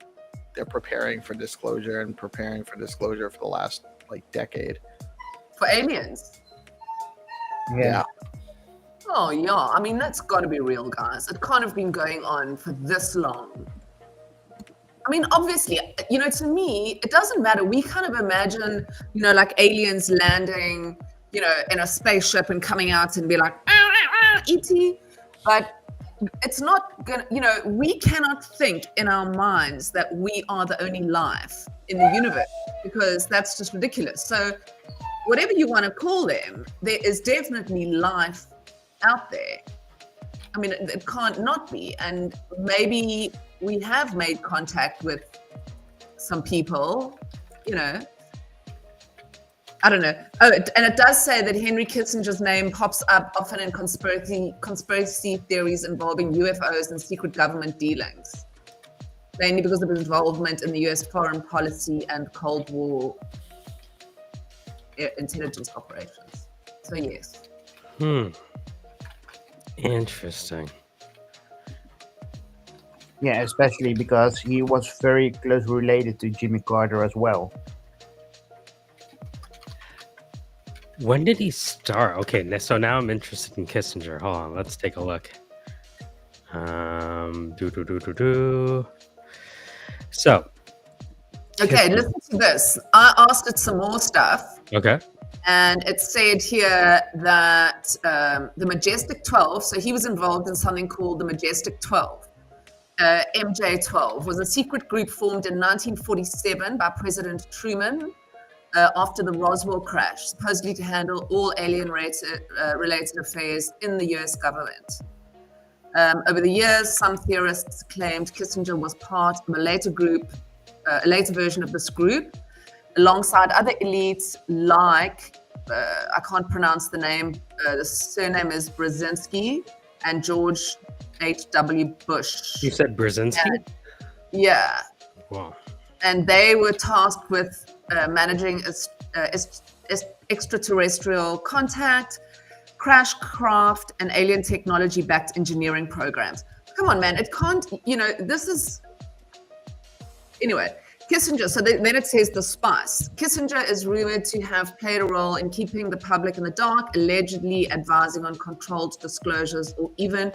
they're preparing for disclosure for the last decade. For aliens. Yeah. Oh, yeah. I mean, that's got to be real, guys. It can't have been going on for this long. I mean, obviously, to me, it doesn't matter. We kind of imagine, like aliens landing, in a spaceship and coming out and be like, E.T. But it's not going to, we cannot think in our minds that we are the only life in the universe, because that's just ridiculous. So whatever you want to call them, there is definitely life out there. I mean, it can't not be. And maybe we have made contact with some people, I don't know. Oh, and it does say that Henry Kissinger's name pops up often in conspiracy theories involving UFOs and secret government dealings, mainly because of his involvement in the US foreign policy and Cold War intelligence operations. So yes. Interesting. Yeah, especially because he was very closely related to Jimmy Carter as well. When did he start? Okay, so now I'm interested in Kissinger. Hold on, let's take a look. So. Okay, listen to this. I asked it some more stuff. Okay. And it said here that the Majestic 12, so he was involved in something called the Majestic 12. MJ12 was a secret group formed in 1947 by President Truman after the Roswell crash, supposedly to handle all alien-related affairs in the US government. Over the years, some theorists claimed Kissinger was part of a later version of this group, alongside other elites like, I can't pronounce the name, the surname is Brzezinski, and George H.W. Bush. You said Brzezinski? Yeah. Wow. And they were tasked with managing extraterrestrial contact, crashcraft, and alien technology-backed engineering programs. Come on, man. It can't, this is... Anyway, Kissinger, so then it says the spice. Kissinger is rumored to have played a role in keeping the public in the dark, allegedly advising on controlled disclosures or even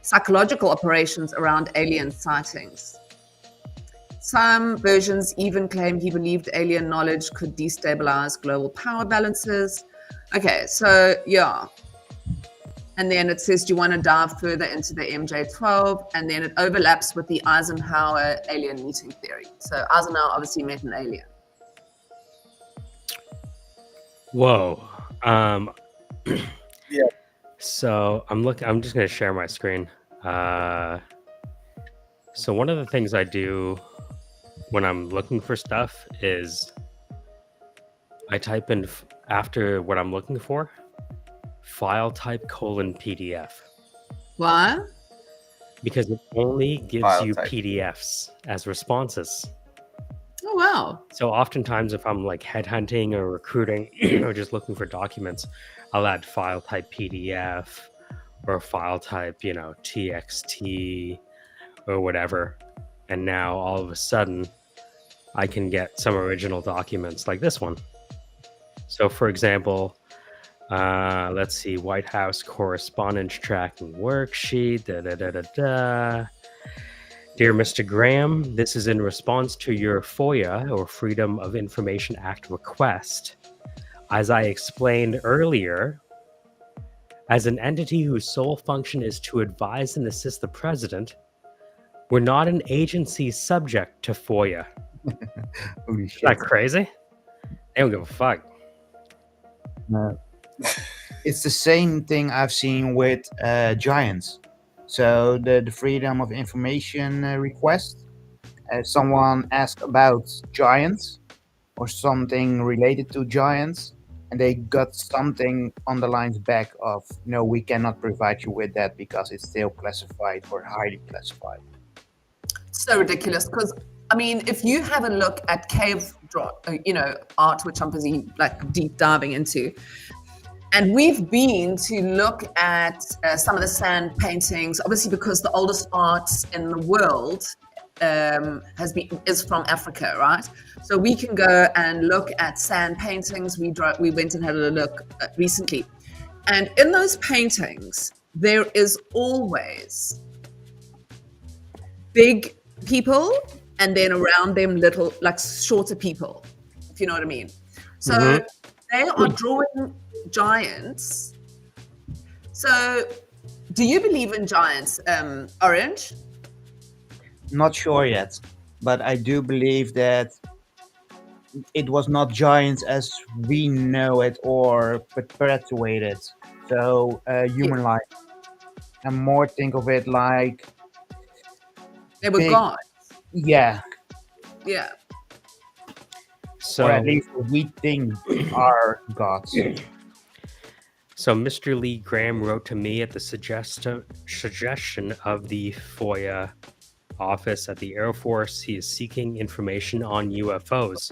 psychological operations around alien sightings. Some versions even claim he believed alien knowledge could destabilize global power balances. Okay, so yeah. And then it says, do you want to dive further into the MJ12? And then it overlaps with the Eisenhower alien meeting theory. So Eisenhower obviously met an alien. Whoa. Yeah. So I'm just going to share my screen. So one of the things I do when I'm looking for stuff is I type in after what I'm looking for, file type :PDF, Why? because it only gives File you type. PDFs as responses. Oh wow. So oftentimes if I'm like headhunting or recruiting or just looking for documents, I'll add file type PDF or file type, TXT or whatever. And now all of a sudden I can get some original documents like this one. So for example, let's see, White House Correspondence Tracking Worksheet. Dear Mr. Graham, this is in response to your FOIA or Freedom of Information Act request. As I explained earlier, as an entity whose sole function is to advise and assist the president, we're not an agency subject to FOIA. Holy Is shit. that crazy? They don't give a fuck. No. It's the same thing I've seen with giants. So the Freedom of Information request, someone asked about giants or something related to giants, and they got something on the lines back of, no, we cannot provide you with that because it's still classified or highly classified. So ridiculous. Because I mean, if you have a look at cave art, which I'm busy like deep diving into, and we've been to look at some of the sand paintings, obviously because the oldest art in the world is from Africa, right? So we can go and look at sand paintings. We went and had a look recently, and in those paintings, there is always big people, and then around them little, like shorter people, if you know what I mean. So they are drawing giants. So do you believe in giants, Orange? Not sure yet, but I do believe that it was not giants as we know it or perpetuated. So human life. And more think of it like They were big- gods. yeah, Yeah. So or at least we think are gods. So Mr. Lee Graham wrote to me at the suggestion of the FOIA office at the Air Force. He is seeking information on UFOs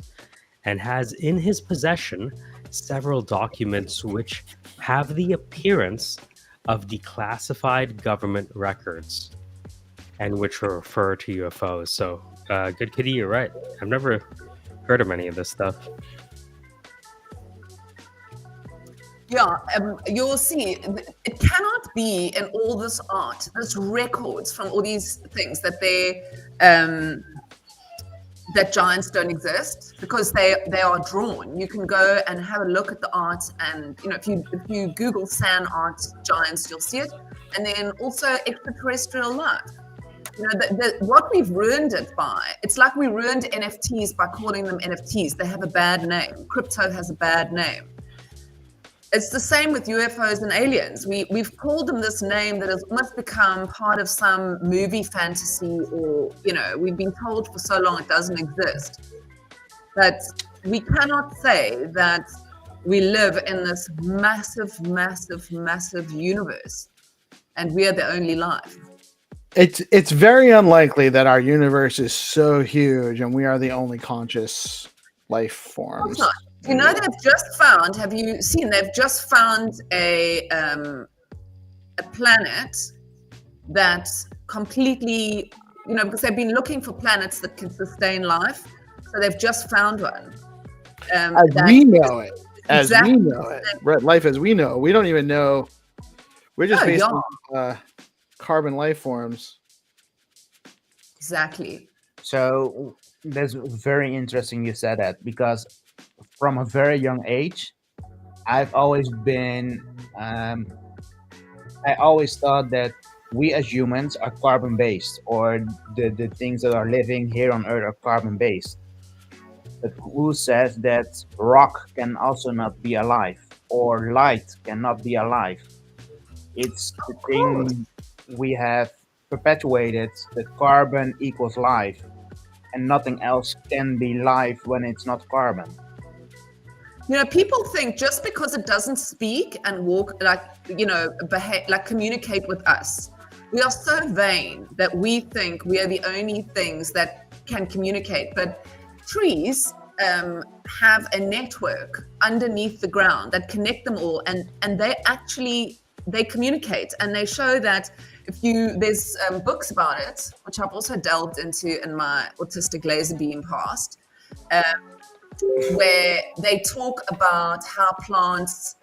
and has in his possession several documents which have the appearance of declassified government records and which refer to UFOs. So, Good Kitty, you're right. I've never heard of any of this stuff. Yeah, you'll see, it cannot be in all this art, there's records from all these things that that giants don't exist because they are drawn. You can go and have a look at the art, and if you Google sand art giants, you'll see it, and then also extraterrestrial life. What we've ruined it by, it's like we ruined NFTs by calling them NFTs. They have a bad name. Crypto has a bad name. It's the same with UFOs and aliens. We've called them this name that has almost become part of some movie fantasy, or we've been told for so long it doesn't exist. But we cannot say that we live in this massive, massive, massive universe, and we are the only life. It's very unlikely that our universe is so huge and we are the only conscious life forms. They've just found, have you seen, they've just found a planet that's completely, because they've been looking for planets that can sustain life. So they've just found one. As we know it. Life as we know. We don't even know. We're just based on carbon life forms. Exactly. So that's very interesting you said that, because from a very young age, I've always been, I always thought that we as humans are carbon based, or the things that are living here on Earth are carbon based. But who says that rock can also not be alive, or light cannot be alive? It's the thing we have perpetuated that carbon equals life, and nothing else can be life when it's not carbon. You know, people think just because it doesn't speak and walk, like, you know, behave, like communicate with us, we are so vain that we think we are the only things that can communicate. But trees have a network underneath the ground that connect them all, and they communicate, and they show that there's books about it, which I've also delved into in my autistic laser beam past, where they talk about how plants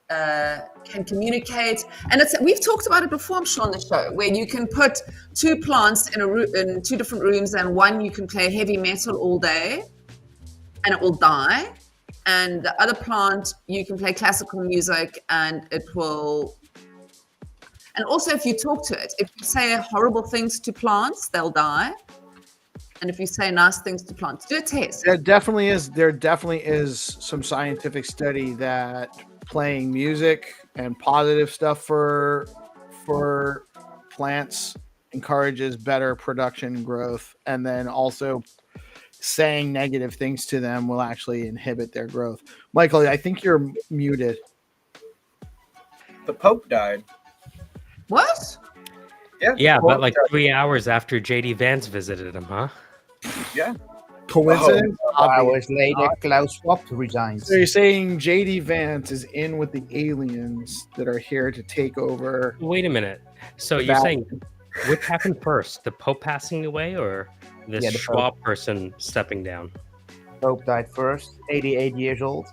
can communicate, and we've talked about it before, I'm sure, on the show, where you can put two plants in two different rooms, and one you can play heavy metal all day and it will die, and the other plant you can play classical music and it will. And also, if you talk to it, if you say horrible things to plants, they'll die. And if you say nice things to plants, do a test. There definitely is some scientific study that playing music and positive stuff for plants encourages better production growth, and then also saying negative things to them will actually inhibit their growth. Michael, I think you're muted. The Pope died. What? Yeah, but like 3 hours after JD Vance visited him, huh? Yeah. Coincidence? Hours later, Klaus Schwab resigns. So you're saying JD Vance is in with the aliens that are here to take over? Wait a minute. So you're saying which happened first? The Pope passing away or this the Schwab person stepping down? Pope died first, 88 years old.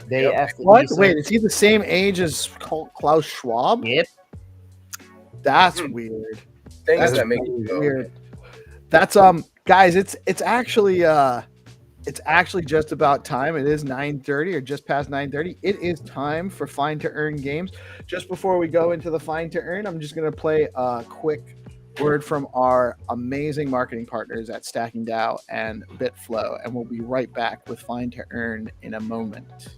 Day after What? Easter. Wait, is he the same age as Klaus Schwab? Yep. That's weird. Things That's that make really you go. weird. That's guys, it's actually just about time. It is 9:30 or just past 9:30. It is time for Find2Earn games. Just before we go into the Find2Earn, I'm just going to play a quick word from our amazing marketing partners at StackingDAO and Bitflow, and we'll be right back with Find2Earn in a moment.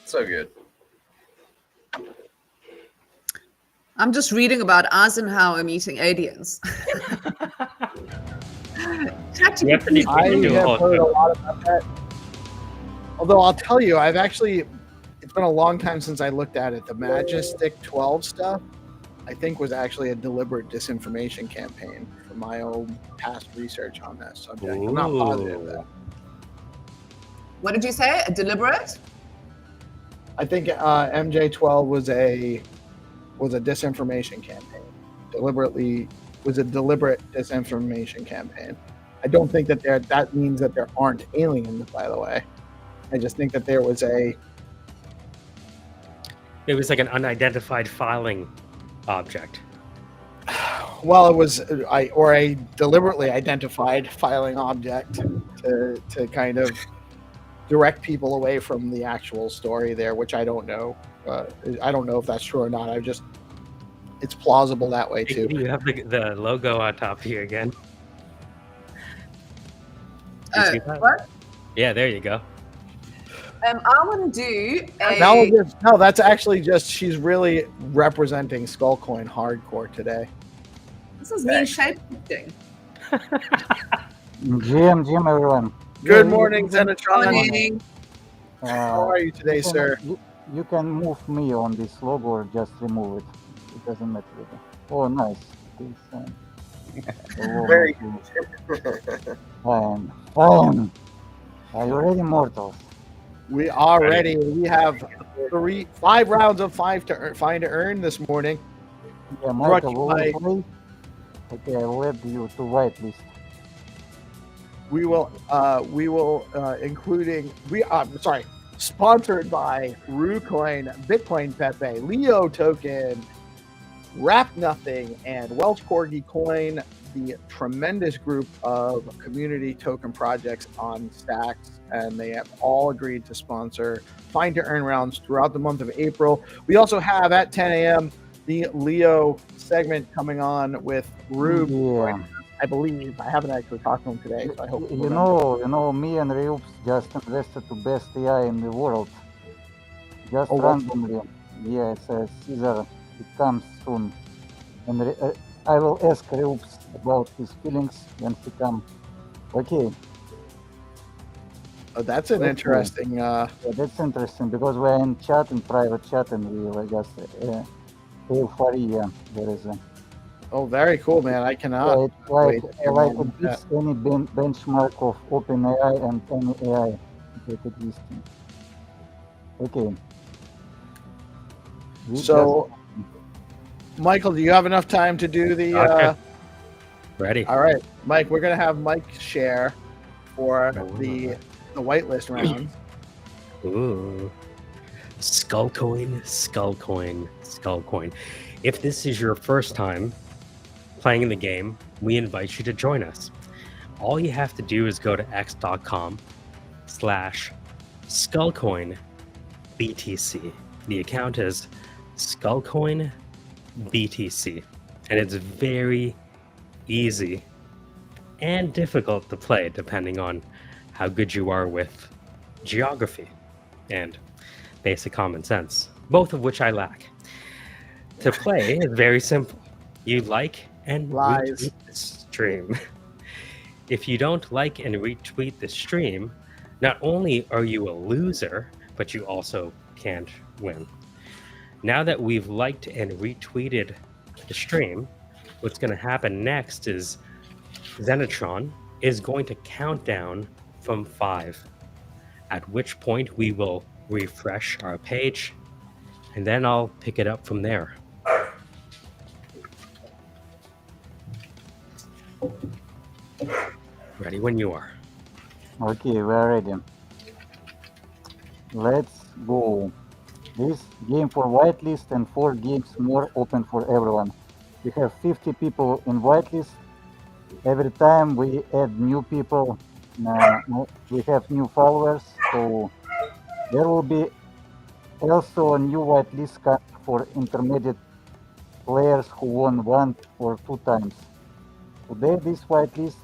So good. I'm just reading about Eisenhower meeting aliens. You have to do I a have whole heard a show. lot about that. Although I'll tell you, it's been a long time since I looked at it. The Majestic 12 stuff, I think, was actually a deliberate disinformation campaign from my own past research on that subject. I'm not positive though. What did you say? A deliberate? I think MJ12 was a disinformation campaign. Was a deliberate disinformation campaign. I don't think that means that there aren't aliens, by the way. I just think that there was It was like an unidentified filing object. well, it was a deliberately identified filing object to kind of direct people away from the actual story there, which I don't know. I don't know if that's true or not. It's plausible that way too. You have the logo on top here again. You see that? What? Yeah, there you go. I want to do No, that's actually just she's really representing Skullcoin hardcore today. This is mean shapeshifting. GM, everyone. Good Yeah, morning, you can- Xenitron. Morning. How are you today, you can- sir? You can move me on this logo or just remove it. It doesn't matter. Oh, nice. Very Fine. Fine. Are you ready, mortals? We are Ready. ready. We have 5 rounds of Find to Earn this morning. Yeah, Brought Michael, you will by- you play? Okay, I will add you to whitelist. We will sponsored by Rucoin, Bitcoin Pepe, Leo Token, Wrap Nothing, and Welch Corgi Coin, the tremendous group of community token projects on Stacks, and they have all agreed to sponsor Find to Earn rounds throughout the month of April. We also have at 10 a.m. the Leo segment coming on with Rube. Yeah. I believe. I haven't actually talked to him today, so I hope. You know, me and Ryups just invested to best AI in the world. Just Oh, what? randomly. Yes, Caesar, it comes soon. And I will ask Ryups about his feelings when he comes. Okay, Oh, that's an Okay. interesting. yeah, that's interesting because we're in chat, in private chat, and we were just euphoria. There is a Oh, very cool, man. I cannot. it's like wait to hear like more it about that. beats any benchmark of OpenAI and any AI that existing. Okay. We So, Michael, do you have enough time to do the? Okay. Ready. All right, Mike. We're gonna have Mike share for the whitelist round. Ooh. Skull coin, skull coin, skull coin. If this is your first time playing the game, we invite you to join us. All you have to do is go to x.com/skullcoinbtc. The account is skullcoinbtc, and it's very easy and difficult to play depending on how good you are with geography and basic common sense, both of which I lack. To play is very simple. You like and Lies. retweet the stream. If you don't like and retweet the stream, not only are you a loser, but you also can't win. Now that we've liked and retweeted the stream, what's going to happen next is Xenitron is going to count down from 5, at which point we will refresh our page, and then I'll pick it up from there. Ready when you are. Okay, we are ready. Let's go. This game for whitelist and 4 games more open for everyone. We have 50 people in whitelist. Every time we add new people, we have new followers. So there will be also a new whitelist for intermediate players who won 1 or 2 times. Today this whitelist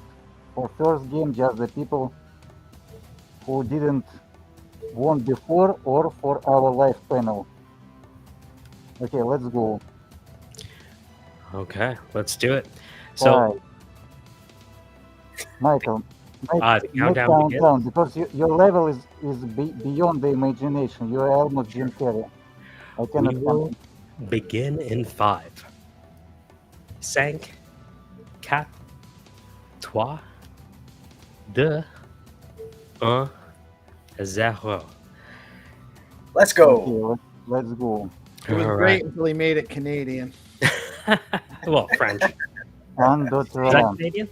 for first game just the people who didn't won before or for our live panel. Okay, let's go. Okay, let's do it. So, Five. Michael, the make countdown begins. countdown because your level is beyond the imagination. You are almost Jim Carrey. I cannot We will count. begin in 5. 5, 4, 3, 2, 1, 0. Let's go. Okay, let's go. It was All great until he made it Canadian. Well, French. And Is that Canadian?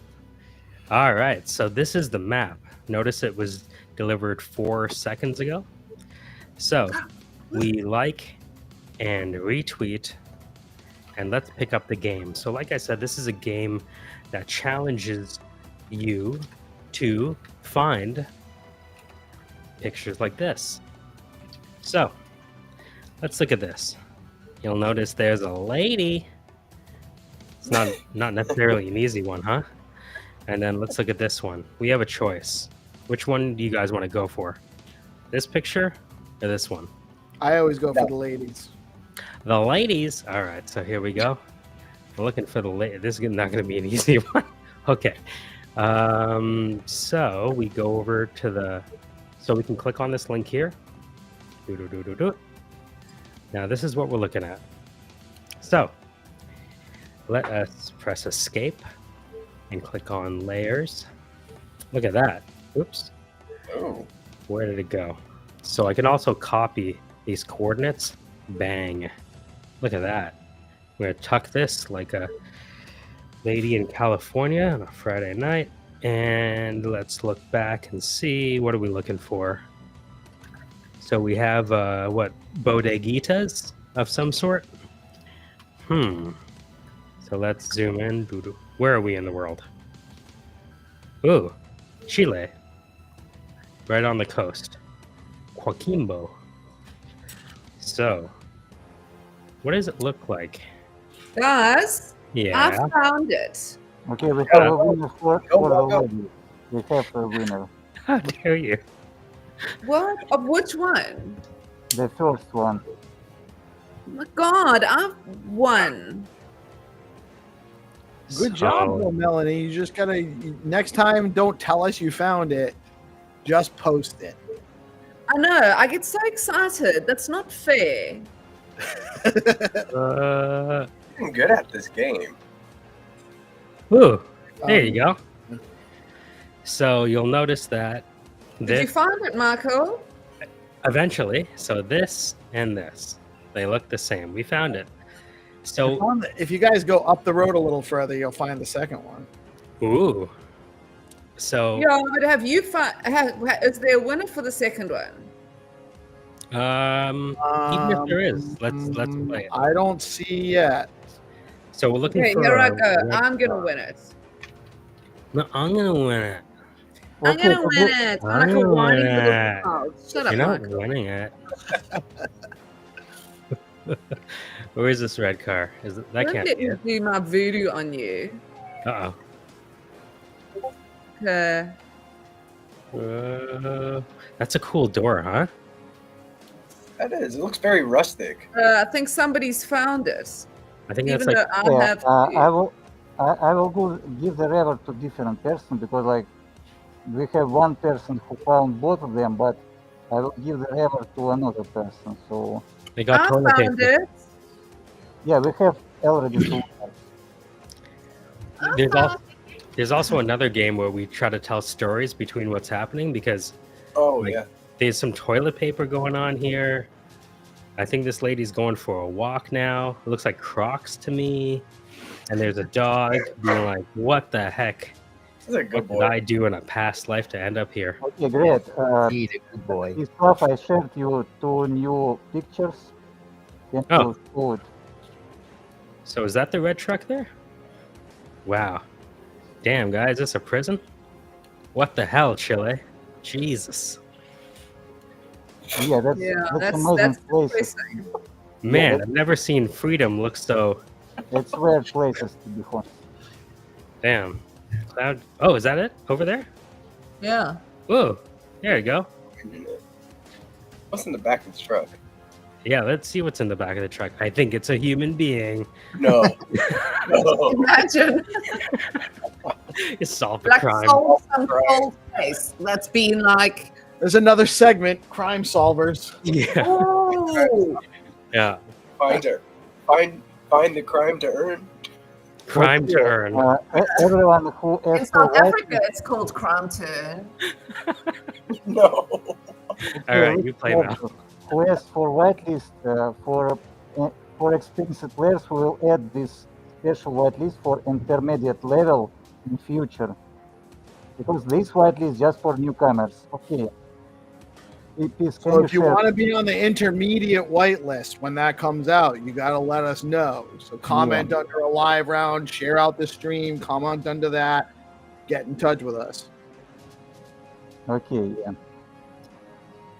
All right, so this is the map. Notice it was delivered 4 seconds ago. So we like and retweet, and let's pick up the game. So like I said, this is a game that challenges you to find pictures like this. So let's look at this. You'll notice there's a lady. It's not necessarily an easy one, huh? And then let's look at this one. We have a choice. Which one do you guys want to go for? This picture or this one? I always go for the ladies. The ladies. All right, so here we go. I'm looking for the late. This is not going to be an easy one. Okay. So we go over to the. So we can click on this link here. Now this is what we're looking at. So let us press escape and click on layers. Look at that. Oops. Oh. Where did it go? So I can also copy these coordinates. Bang. Look at that. I'm going to tuck this like a lady in California on a Friday night. And let's look back and see. What are we looking for? So we have, what, bodeguitas of some sort? So let's zoom in. Where are we in the world? Ooh, Chile. Right on the coast. Coquimbo. So, what does it look like? Guys, Yeah. I found it. Okay, we have a winner for the lobby. We have a winner. How dare you? What? Of which one? The first one. Oh my God, I've won. Good job, though, Melanie. You just gotta next time. Don't tell us you found it. Just post it. I know. I get so excited. That's not fair. I'm good at this game. Ooh, there you go. So you'll notice that Did you find it, Marco? eventually, so this and this, they look the same. We found it. So, If you guys go up the road a little further, you'll find the second one. ooh. So, Yeah, but have you found? Is there a winner for the second one? even if there is, let's play it. I don't see yet. So we're looking Okay, for. here I a go. red I'm gonna car. win it. No, I'm gonna win it. I'm gonna win it. I'm like a I'm whiny gonna little win it. child. Shut up, You're not Marco. winning it. Where is this red car? Is it, that Don't can't let be me it. do my voodoo on you. Uh Okay. oh. That's a cool door, huh? That is. It looks very rustic. I think somebody's found it. I think that's Even like. though I have to. I will go give the reward to different person because like we have one person who found both of them, but I will give the reward to another person. So They got I toilet found paper. it. yeah, we have already two. There's also another game where we try to tell stories between what's happening because Oh, Like- yeah. there's some toilet paper going on here. I think this lady's going for a walk now. It looks like Crocs to me. And there's a dog being like, what the heck? This is a good What did boy. I do in a past life to end up here? Okay, great. He's a good boy. This stuff I shared you two new pictures. Can Oh. you show it? So is that the red truck there? Wow. Damn, guys, is this a prison? What the hell, Chile? Jesus. Yeah, that's amazing that's places. depressing. Man, I've never seen freedom look so... It's weird places to be honest. Damn. Cloud... Oh, is that it? Over there? Yeah. Whoa. There you go. What's in the back of the truck? Yeah, let's see what's in the back of the truck. I think it's a human being. No. No. Imagine You solved the like crime. solve some cold case that's been like, There's another segment, Crime Solvers. Yeah. oh, Yeah. Find her. Find the crime to earn. Crime to earn. Everyone who in asked for South Africa it's called crime turn. No. All right, you play now. Who asked for whitelist for experienced players who will add this special whitelist for intermediate level in future. Because this whitelist is just for newcomers. Okay. Please, can So you if you share? want to be on the intermediate whitelist when that comes out, you got to let us know. So comment under a live round, share out the stream, comment under that, get in touch with us. Okay, yeah.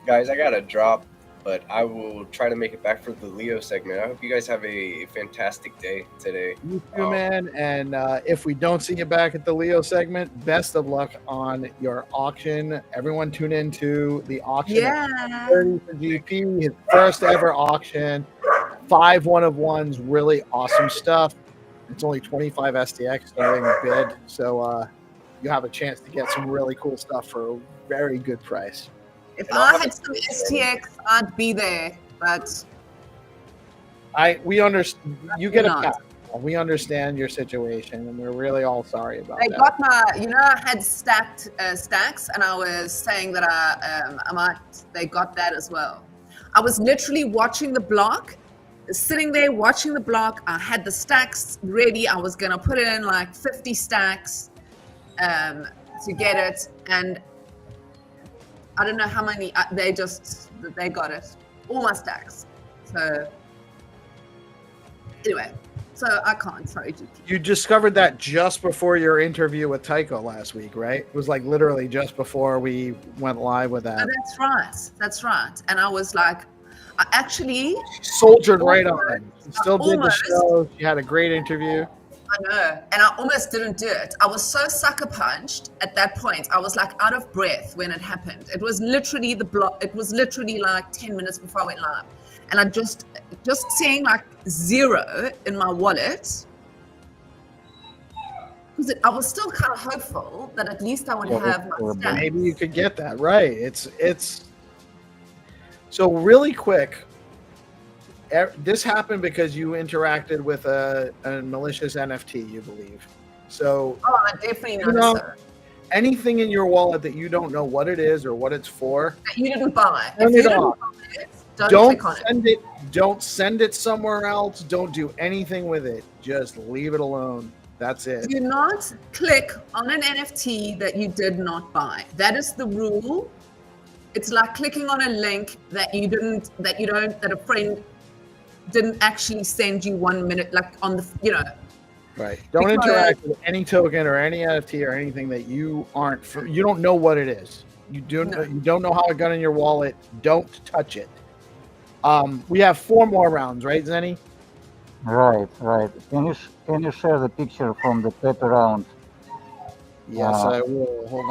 Guys, I got to drop, but I will try to make it back for the Leo segment. I hope you guys have a fantastic day today. You too, man. And if we don't see you back at the Leo segment, best of luck on your auction. Everyone tune in to the auction. Yeah. 30 for GP, his first ever auction. 5 1 of 1s, really awesome stuff. It's only 25 STX starting bid, so you have a chance to get some really cool stuff for a very good price. If I had some STX, I'd be there, but We understand. You get a not. pack. We understand your situation, and we're really all sorry about They that. got my, I had stacked stacks, and I was saying that I might. They got that as well. I was literally watching the block, sitting there watching the block. I had the stacks ready. I was gonna put in like 50 stacks to get it, and I don't know how many. They got it, all my stacks. So anyway. So I can't, sorry, GP. You discovered that just before your interview with Tycho last week, right? It was like literally just before we went live with that. Oh, that's right. And I was like, I actually soldiered right on. You still did the almost- show. You had a great interview. I know, and I almost didn't do it. I was so sucker punched at that point. I was like out of breath when it happened. It was literally it was literally like 10 minutes before I went live. And I just seeing like 0 in my wallet, because I was still kind of hopeful that at least I would have my stats. Maybe you could get that right. It's so really quick. This happened because you interacted with a malicious NFT, you believe. So I definitely noticed so. Anything in your wallet that you don't know what it is or what it's for, that you didn't buy. Turn it off. Don't click on it. Don't send it somewhere else. Don't do anything with it. Just leave it alone. That's it. Do not click on an NFT that you did not buy. That is the rule. It's like clicking on a link that a friend didn't actually send you 1 minute, like on the, Right. Don't interact with any token or any NFT or anything that you don't know what it is. You don't know how it got in your wallet. Don't touch it. We have 4 more rounds, right, Zenny? Right. Can you share the picture from the paper round? Yes, I will. Hold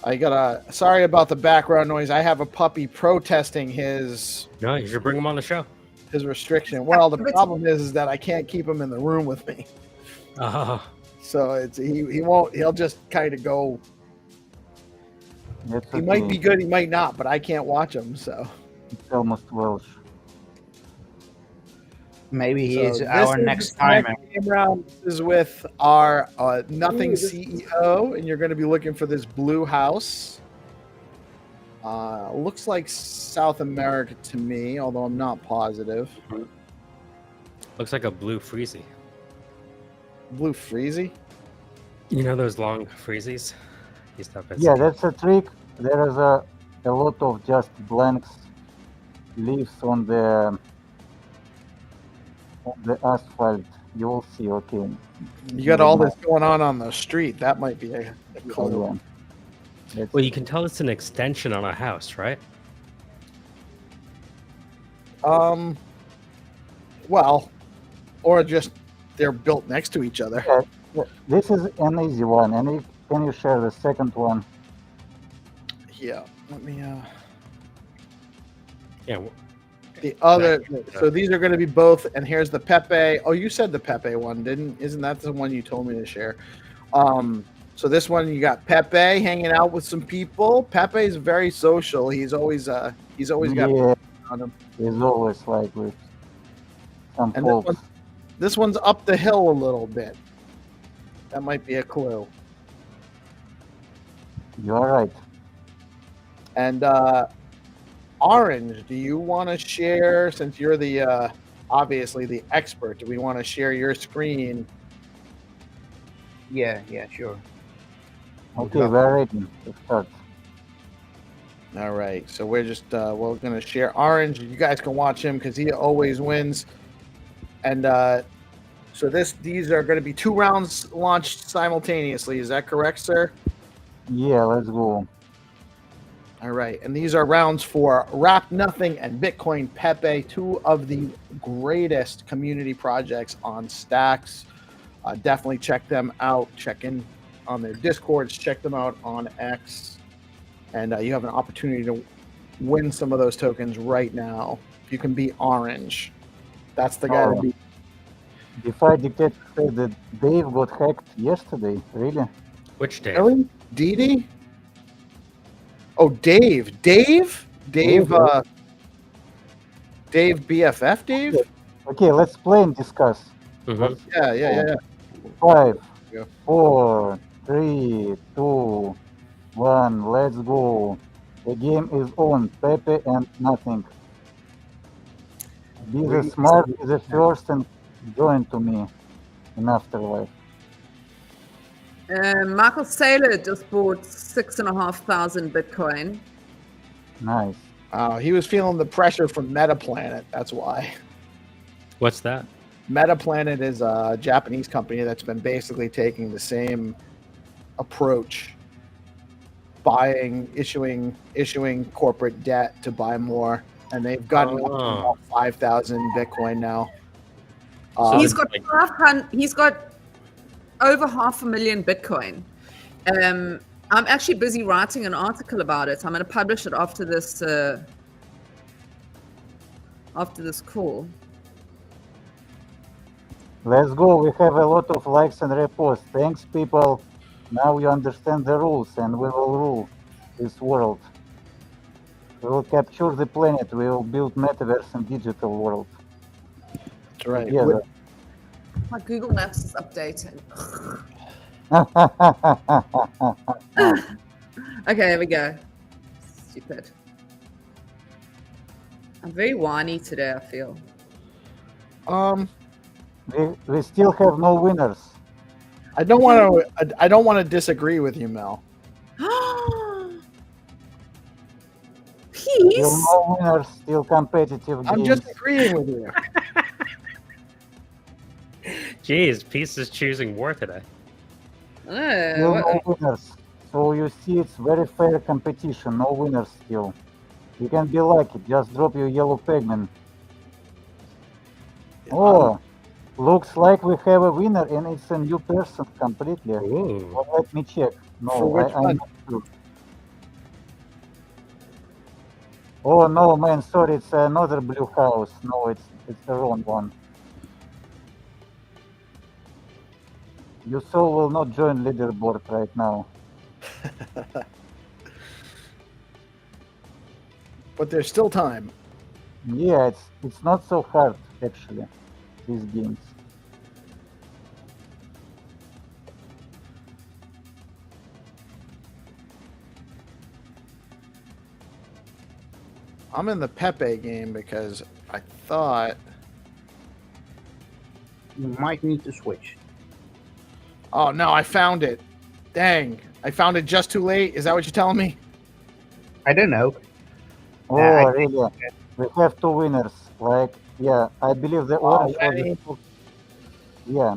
on. Sorry about the background noise. I have a puppy protesting his. No, you should bring him on the show. His restriction. Well, the problem is that I can't keep him in the room with me. So he won't. He'll just kind of go. He might be good, he might not, but I can't watch him. So it's almost Welsh. Maybe he is our next timer. Game round is with our Nothing CEO, and you're going to be looking for this blue house. Looks like South America to me, although I'm not positive. Looks like a blue freezy. Blue freezy? You know those long freezies? Yeah, that's a trick. There is a lot of just blanks leaves on the asphalt. You will see. Okay. You got all this going on the street. That might be a clue. Well, you can tell it's an extension on a house, right? Well, or just they're built next to each other. Yeah, this is an easy one. And can you share the second one? Yeah. Let me. Yeah. The other. So these are going to be both. And here's the Pepe. Oh, you said the Pepe one, Isn't that the one you told me to share? So this one you got Pepe hanging out with some people. Pepe is very social. He's always got on him. He's always like with some And folks. This one's up the hill a little bit. That might be a clue. You're right. And Orange, do you want to share, since you're the obviously the expert, do we want to share your screen? Yeah, sure. Okay, we're ready to start. All right, so we're just we're gonna share Orange. You guys can watch him because he always wins. And so these are going to be 2 rounds launched simultaneously. Is that correct, sir? Yeah, let's go. All right, and these are rounds for Wrap Nothing and Bitcoin Pepe, 2 of the greatest community projects on Stacks. Definitely check them out. Check in on their Discords. Check them out on X. And you have an opportunity to win some of those tokens right now if you can be Orange. That's the guy Oh. to beat. DeFi Dictator said that Dave got hacked yesterday. Really? Which Dave? Really? Didi? Oh, Dave. Dave? Dave, Yeah. Dave BFF Dave? Okay, let's play and discuss. Mhm. Let's Yeah. 5, Yeah. 4, 3, 2, 1. Let's go. The game is on. Pepe and nothing. Be the smart, be the first, and join to me in afterlife. Michael Saylor just bought 6,500 Bitcoin. Nice. He was feeling the pressure from Metaplanet. That's why. What's that? Metaplanet is a Japanese company that's been basically taking the same approach, issuing corporate debt to buy more, and they've gotten up to about 5,000 Bitcoin now. So He's then, got 500. He's got over 500,000 Bitcoin. I'm actually busy writing an article about it. I'm going to publish it after this call. Let's go. We have a lot of likes and reposts. Thanks, people. Now you understand the rules, and we will rule this world. We will capture the planet. We will build metaverse and digital world. That's right. Together. My Google Maps is updating. Okay, here we go. Stupid. I'm very whiny today, I feel. We still have no winners. I don't want to disagree with you, Mel. Still Peace. no winners. Still competitive I'm games. just agreeing with you. Jeez, Peace is choosing war today. Still no winners. So you see, it's very fair competition. No winners still. You can be lucky. Just drop your yellow pegman. Oh, looks like we have a winner, and it's a new person completely. Ooh. Well, let me check. No, For which I'm one? not sure. Oh no, man! Sorry, it's another blue house. No, it's the wrong one. Your soul will not join leaderboard right now. But there's still time. Yeah, it's not so hard actually. These games. I'm in the Pepe game because I thought. You might need to switch. Oh no, I found it. Dang, I found it just too late. Is that what you're telling me? I don't know. Oh, I really? We have two winners. Like, yeah, I believe the orange was Already? yeah,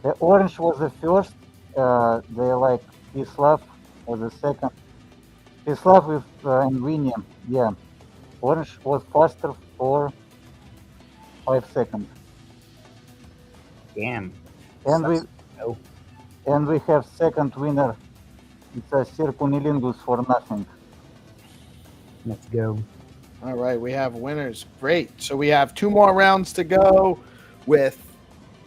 the orange was the first. They like PeaceLove was the second. PeaceLove with and Winnie. Yeah, orange was faster for 5 seconds. Damn. And we Oh. and we have second winner. It's a Circunilingus for nothing. Let's go. All right, we have winners. Great. So we have 2 more rounds to go with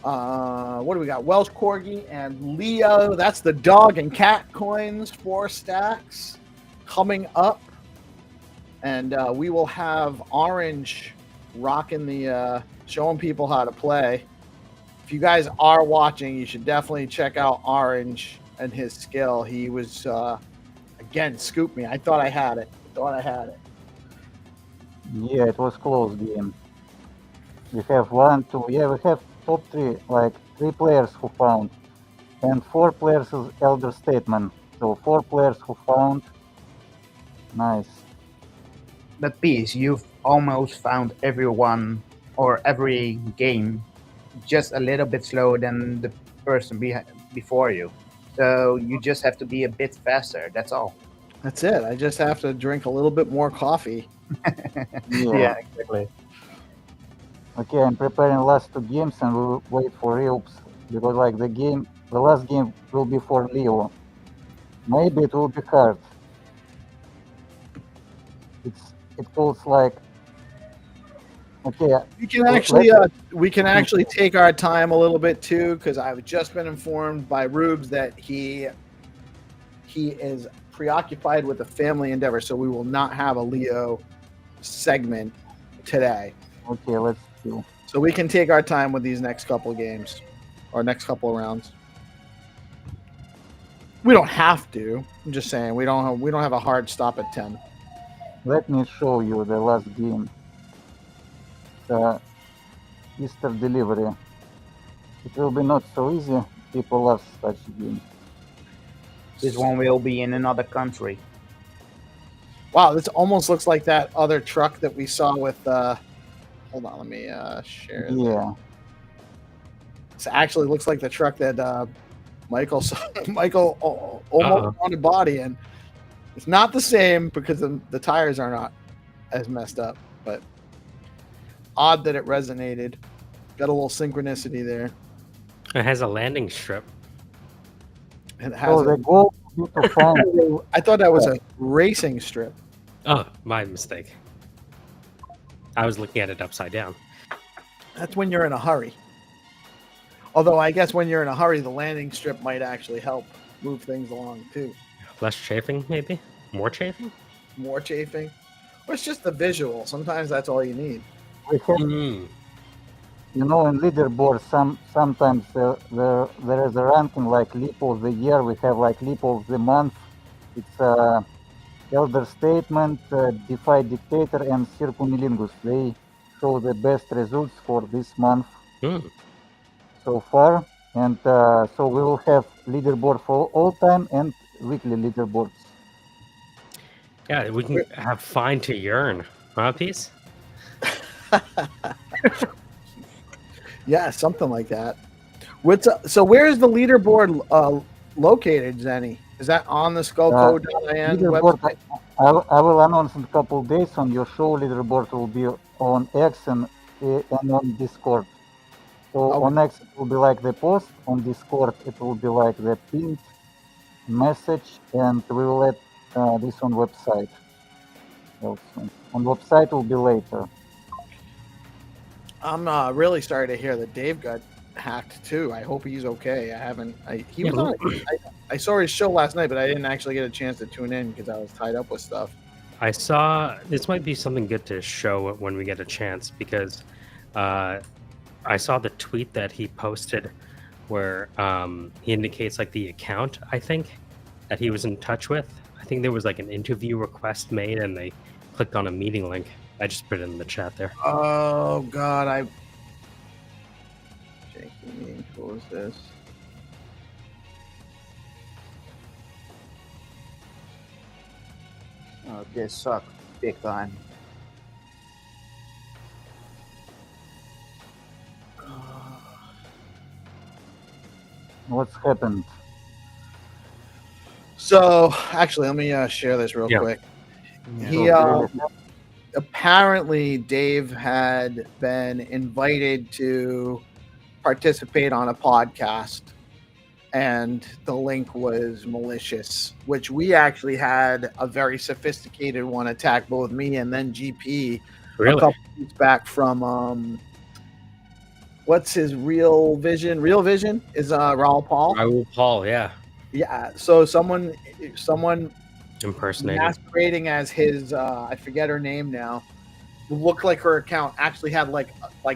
what do we got? Welsh Corgi and Leo. That's the dog and cat coins, 4 stacks coming up. And we will have Orange rocking the showing people how to play. If you guys are watching, you should definitely check out Orange and his skill. He was again scooped me. I thought I had it. Yeah, it was close game. We have 1, 2. Yeah, we have top 3, like 3 players who found, and 4 players is Elder Statesman. So 4 players who found. Nice. But Peace, you've almost found everyone or every game just a little bit slower than the person before you. So you just have to be a bit faster. That's all. That's it. I just have to drink a little bit more coffee. Yeah. Exactly. Okay, I'm preparing last 2 games and we'll wait for Reops because like the last game will be for Leo. Maybe it will be hard. It feels like Okay, we can actually take our time a little bit too, because I've just been informed by Rubes that he is preoccupied with a family endeavor, so we will not have a Leo segment today. okay, let's do. So we can take our time with these next couple games or next couple of rounds. We don't have to. I'm just saying we don't have a hard stop at 10. Let me show you the last game. Easter delivery. It will be not so easy. People love such games. This one will be in another country. Wow, this almost looks like that other truck that we saw with hold on, let me share. Yeah. It actually looks like the truck that Michael saw. Michael almost found a body in. It's not the same because the tires are not as messed up, but odd that it resonated. Got a little synchronicity there. It has a landing strip. It has So the goal is to find. I thought that was a racing strip. Oh, my mistake. I was looking at it upside down. That's when you're in a hurry. Although I guess when you're in a hurry, the landing strip might actually help move things along too. Less chafing, maybe? More chafing? More chafing. Or it's just the visual. Sometimes that's all you need. We have, Mm. you know, in leaderboard, sometimes there is a ranking like Leap of the Year. We have like Leap of the Month. It's Elder Statement, Defy Dictator, and Circumlingus. They show the best results for this month Mm. so far. And so we will have leaderboard for all time and weekly leaderboards. Yeah, we can have Find2Earn, huh, Peace? Yeah, something like that. So where is the leaderboard located, Zenny? Is that on the skullcode.in Leaderboard, website? I will announce in a couple of days on your show. Leaderboard will be on X and on Discord. So Okay. on X it will be like the post. On Discord it will be like the pinned message, and we will add this on website. Also, on website will be later. I'm really sorry to hear that Dave got hacked too. I hope he's okay. He was on. I saw his show last night, but I didn't actually get a chance to tune in because I was tied up with stuff. I saw this might be something good to show when we get a chance because I saw the tweet that he posted where he indicates like the account, I think, that he was in touch with. I think there was like an interview request made and they clicked on a meeting link. I just put it in the chat there. Oh God, what was this? Oh, this sucked big time. What's happened? So actually, let me share this real quick. He apparently Dave had been invited to participate on a podcast, and the link was malicious, which we actually had a very sophisticated one attack both me and then GP a Really? couple weeks back from what's his Real Vision? Real Vision is Raul Paul. Raul Paul, yeah. Yeah. So someone Impersonating. masquerading as his I forget her name now, looked like her account actually had like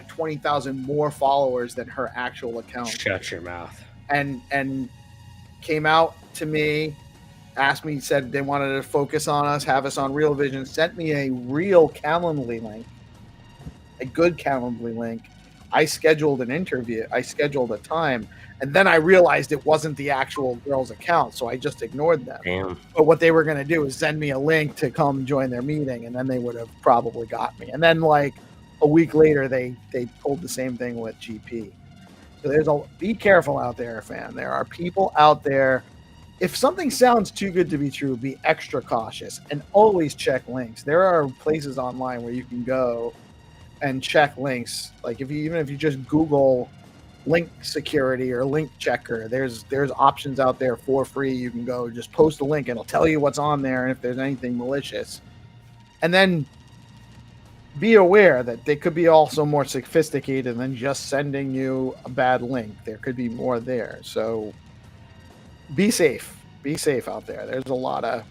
20,000 more followers than her actual account, Shut your mouth. and came out to me, asked me, said they wanted to focus on us, have us on Real Vision, sent me a real Calendly link, a good Calendly link. I scheduled an interview, I scheduled a time, and then I realized it wasn't the actual girl's account, so I just ignored them. Damn. But what they were going to do is send me a link to come join their meeting, and then they would have probably got me. And then like a week later, they pulled the same thing with GP. So be careful out there, fam. There are people out there. If something sounds too good to be true, be extra cautious and always check links. There are places online where you can go and check links. Like even if you just Google link security or link checker, there's options out there for free. You can go just post a link and it'll tell you what's on there and if there's anything malicious. And then be aware that they could be also more sophisticated than just sending you a bad link. There could be more there. So be safe. Be safe out there. There's a lot of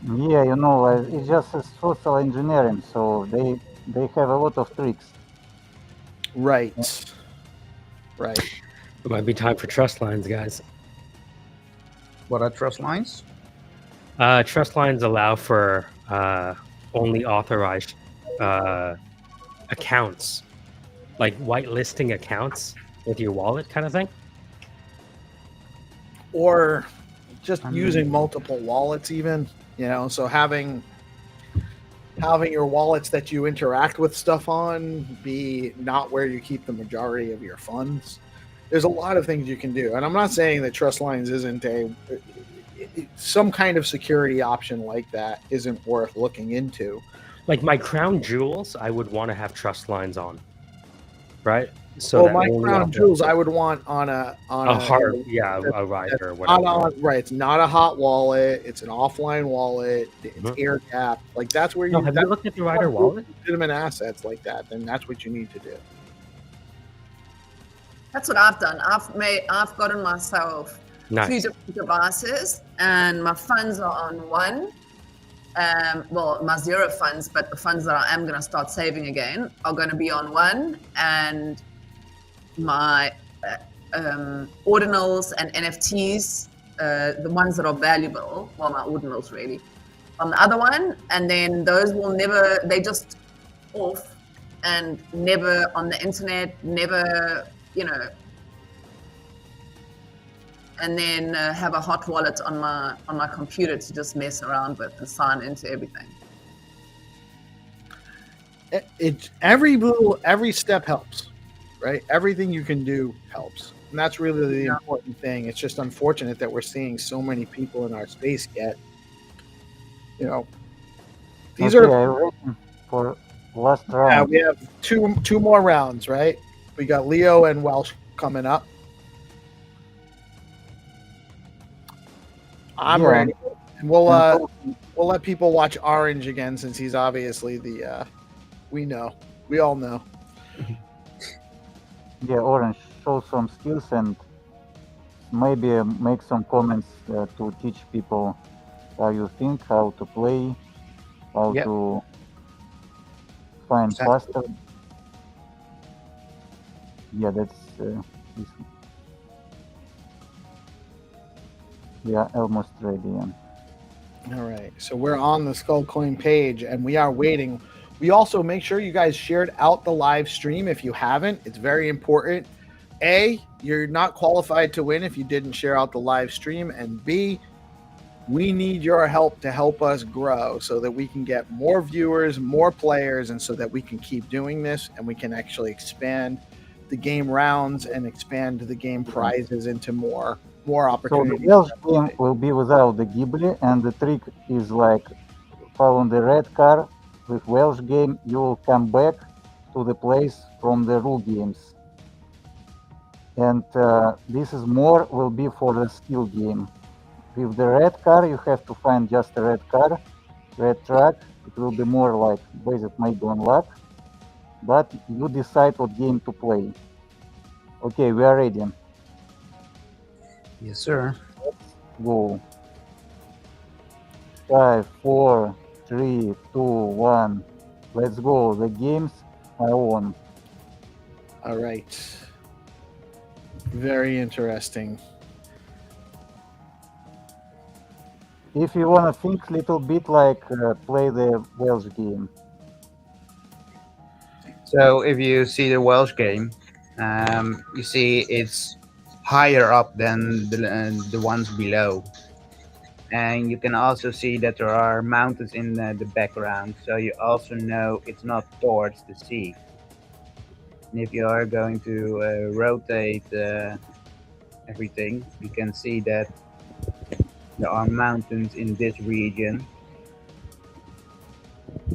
Yeah, it's just a social engineering, so they have a lot of tricks. right. Right. It might be time for trust lines, guys. What are trust lines? Trust lines allow for only authorized accounts, like whitelisting accounts with your wallet kind of thing. Or just using multiple wallets even, so having your wallets that you interact with stuff on be not where you keep the majority of your funds. There's a lot of things you can do, and I'm not saying that trust lines isn't some kind of security option like that isn't worth looking into. Like my crown jewels, I would want to have trust lines on, right? So my crown jewels I would want on a hard, a rider or whatever. Right, it's not a hot wallet. It's an offline wallet. It's air gapped. Like that's where you. Have you looked at the rider wallet? Legitimate assets like that, then that's what you need to do. That's what I've done. I've gotten myself 2 different devices, and my funds are on one. Well, my zero funds, but the funds that I am going to start saving again are going to be on one, and my ordinals and NFTs, the ones that are valuable, well, my ordinals really, on the other one, and then those will never, they just off and never on the internet, never, and then have a hot wallet on my computer to just mess around with and sign into everything. Every step helps, right? Everything you can do helps, and that's really the important thing. It's just unfortunate that we're seeing so many people in our space get, these are for last round. Yeah, we have two more rounds, right? We got Leo and Welsh coming up. I'm ready, and we'll let people watch Orange again since he's obviously the we all know. Yeah, Orange, show some skills and maybe make some comments to teach people how you think, how to play, how to find faster. Yeah, that's this. We are almost ready. All right, so we're on the Skullcoin page and we are waiting. We also make sure you guys shared out the live stream if you haven't. It's very important. A, you're not qualified to win if you didn't share out the live stream, and B, we need your help to help us grow so that we can get more viewers, more players, and so that we can keep doing this and we can actually expand the game rounds and expand the game prizes into more opportunities. So the Welsh game will be without the Ghibli, and the trick is like follow the red car. With Welsh game, you will come back to the place from the rule games. And this is more will be for the skill game. With the red car, you have to find just a red car, red track. It will be more like based maybe on luck, but you decide what game to play. Okay, we are ready. Yes, sir. Let's go. 5, 4, 3, 2, 1. Let's go. The games are on. All right. Very interesting. If you want to think a little bit like play the Welsh game. So if you see the Welsh game, you see it's higher up than the ones below. And you can also see that there are mountains in the background. So you also know it's not towards the sea. And if you are going to rotate everything, you can see that there are mountains in this region.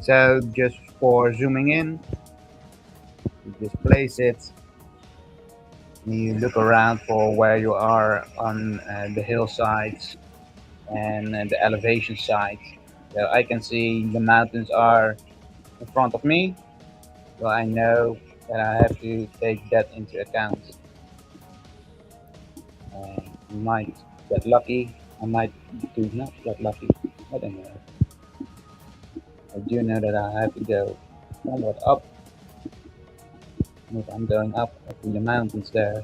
So just for zooming in, you just place it. And you look around for where you are on the hillsides and the elevation side. So I can see the mountains are in front of me, so I know that I have to take that into account. I might get lucky, I might do not get lucky. I don't know. I do know that I have to go somewhat up. And if I'm going up, I see the mountains there.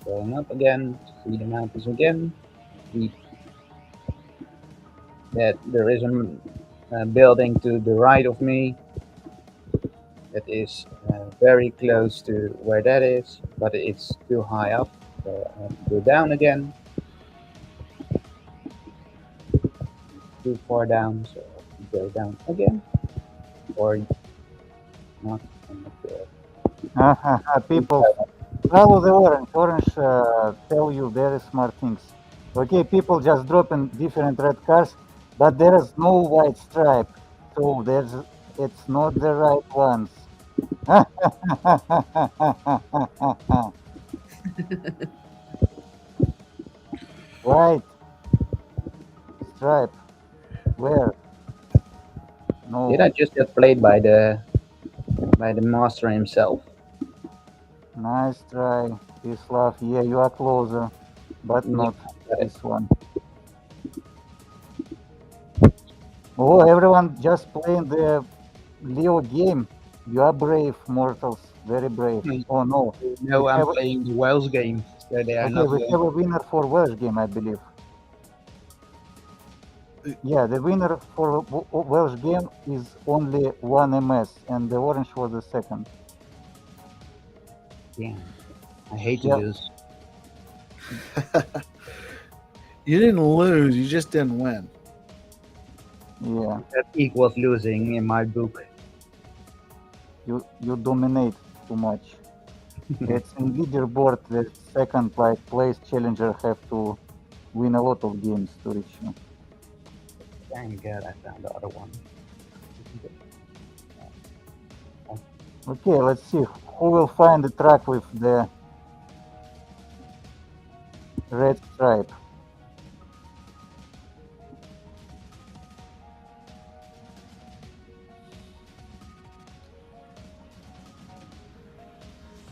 Going up again, see the mountains again. See that there is a building to the right of me that is very close to where that is, but it's too high up, so I have to go down again. Too far down, so I have to go down again, or not. I'm not sure. People follow the orange. Orange tell you very smart things. Okay, people just drop in different red cars, but there is no white stripe, so it's not the right ones. White stripe. Where? No. Did I just get played by the master himself? Nice try. Peace love. Yeah, you are closer, but not this one. Oh, everyone just playing the Leo game. You are brave, mortals. Very brave. Oh no. No, We I'm have- playing the Welsh game, so they are Okay, not we going. have a winner for Welsh game, I believe. Yeah, the winner for Welsh game is only one MS, and the orange was the second. Yeah, I hate to Yeah. lose. You didn't lose, you just didn't win. Yeah, That equals losing in my book. you dominate too much. It's in leaderboard. The second like place challenger have to win a lot of games to reach you. Thank God I found the other one. Okay, let's see who will find the track with the red stripe.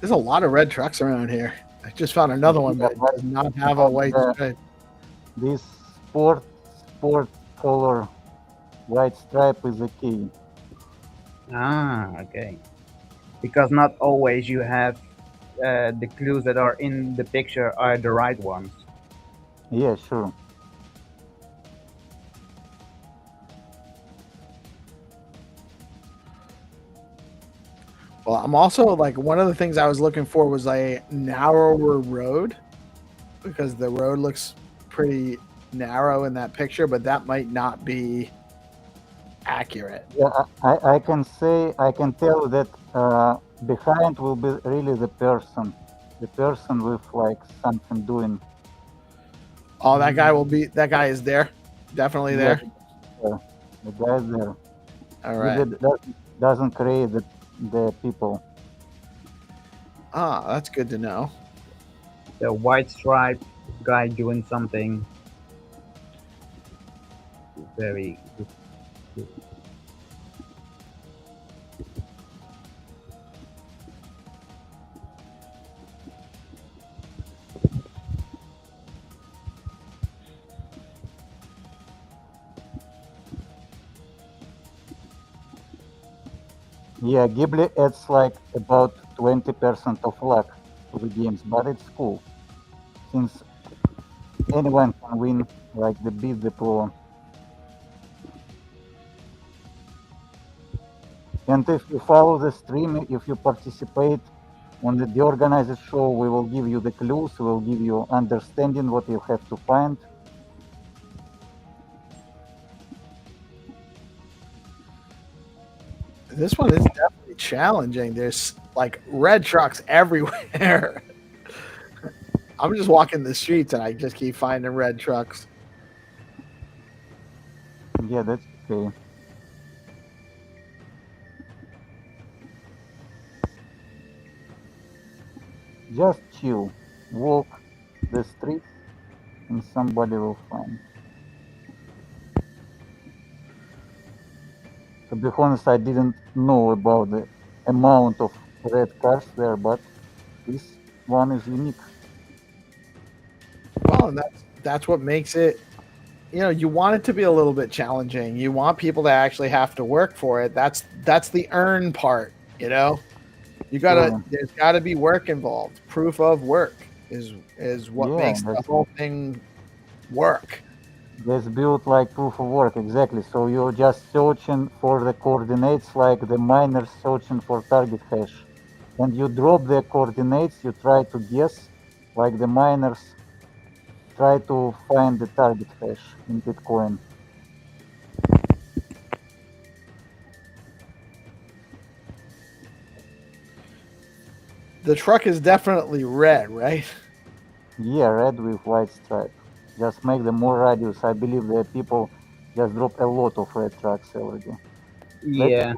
There's a lot of red trucks around here. I just found another one, but it does not have a white stripe. This sport color white stripe is the key. Ah, okay. Because not always you have the clues that are in the picture are the right ones. Yeah, sure. Well, I'm also like one of the things I was looking for was a narrower road because the road looks pretty narrow in that picture, but that might not be accurate. Yeah, I can tell that behind will be really the person with like something doing. Oh, that guy is there. Definitely there. Yeah, the guy is there. All right. Doesn't create the people. Ah, that's good to know. The white stripe guy doing something very good. Yeah, Ghibli adds like about 20% of luck to the games, but it's cool since anyone can win like the beat the pro. And if you follow the stream, if you participate on the DeOrganized show, we will give you the clues, we will give you understanding what you have to find. This one is definitely challenging. There's like red trucks everywhere. I'm just walking the streets and I just keep finding red trucks. Yeah, that's okay. Just chill, walk the streets, and somebody will find. To be honest, I didn't know about the amount of red cars there, but this one is unique. Well, and that's what makes it. You want it to be a little bit challenging. You want people to actually have to work for it. That's the earn part. True. There's gotta be work involved. Proof of work is what Yeah, makes the whole thing work. that's built like proof of work, exactly. So you're just searching for the coordinates like the miners searching for target hash. And you drop the coordinates, you try to guess, like the miners try to find the target hash in Bitcoin. The truck is definitely red, right? Yeah, red with white stripe. Just make them more radius. I believe that people just drop a lot of red trucks already. Yeah.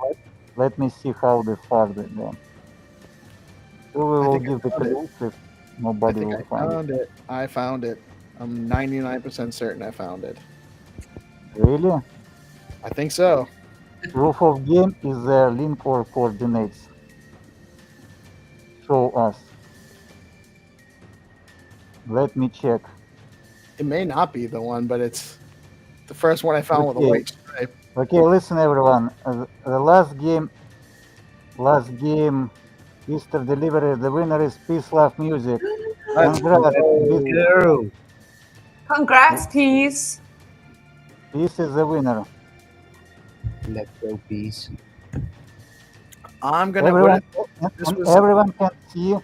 Let me see how they find it then. So we I will think I give the found it. clues if I nobody think will I find it. found it. I found it. I'm 99% certain I found it. Really? I think so. Proof of game is their link or coordinates. Show us. Let me check. It may not be the one, but it's the first one I found with a Okay. white stripe. Okay, listen everyone. The last game, Easter delivery. The winner is PeaceLoveMusic. Let's Congrats. go. Go. Congrats, Peace. Peace is the winner. Let's go, peace. I'm gonna. Everyone, This and was everyone can see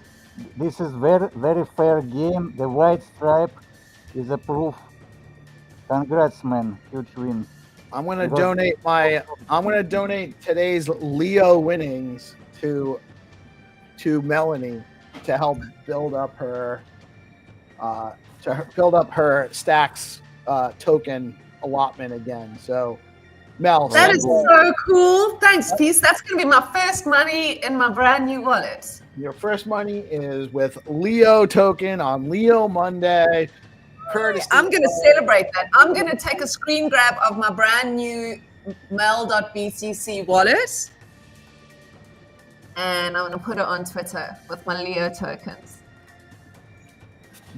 this is very fair game. The white stripe is a proof. Congrats, man! Huge win. I'm gonna Because- donate I'm gonna donate today's Leo winnings to Melanie to help build up her stacks token allotment again. So Mel, That send is so cool. Thanks, Peace. That's going to be my first money in my brand new wallet. your first money is with Leo token on Leo Monday. Courtesy I'm going to celebrate that. I'm going to take a screen grab of my brand new mel.btc wallet. And I'm going to put it on Twitter with my Leo tokens.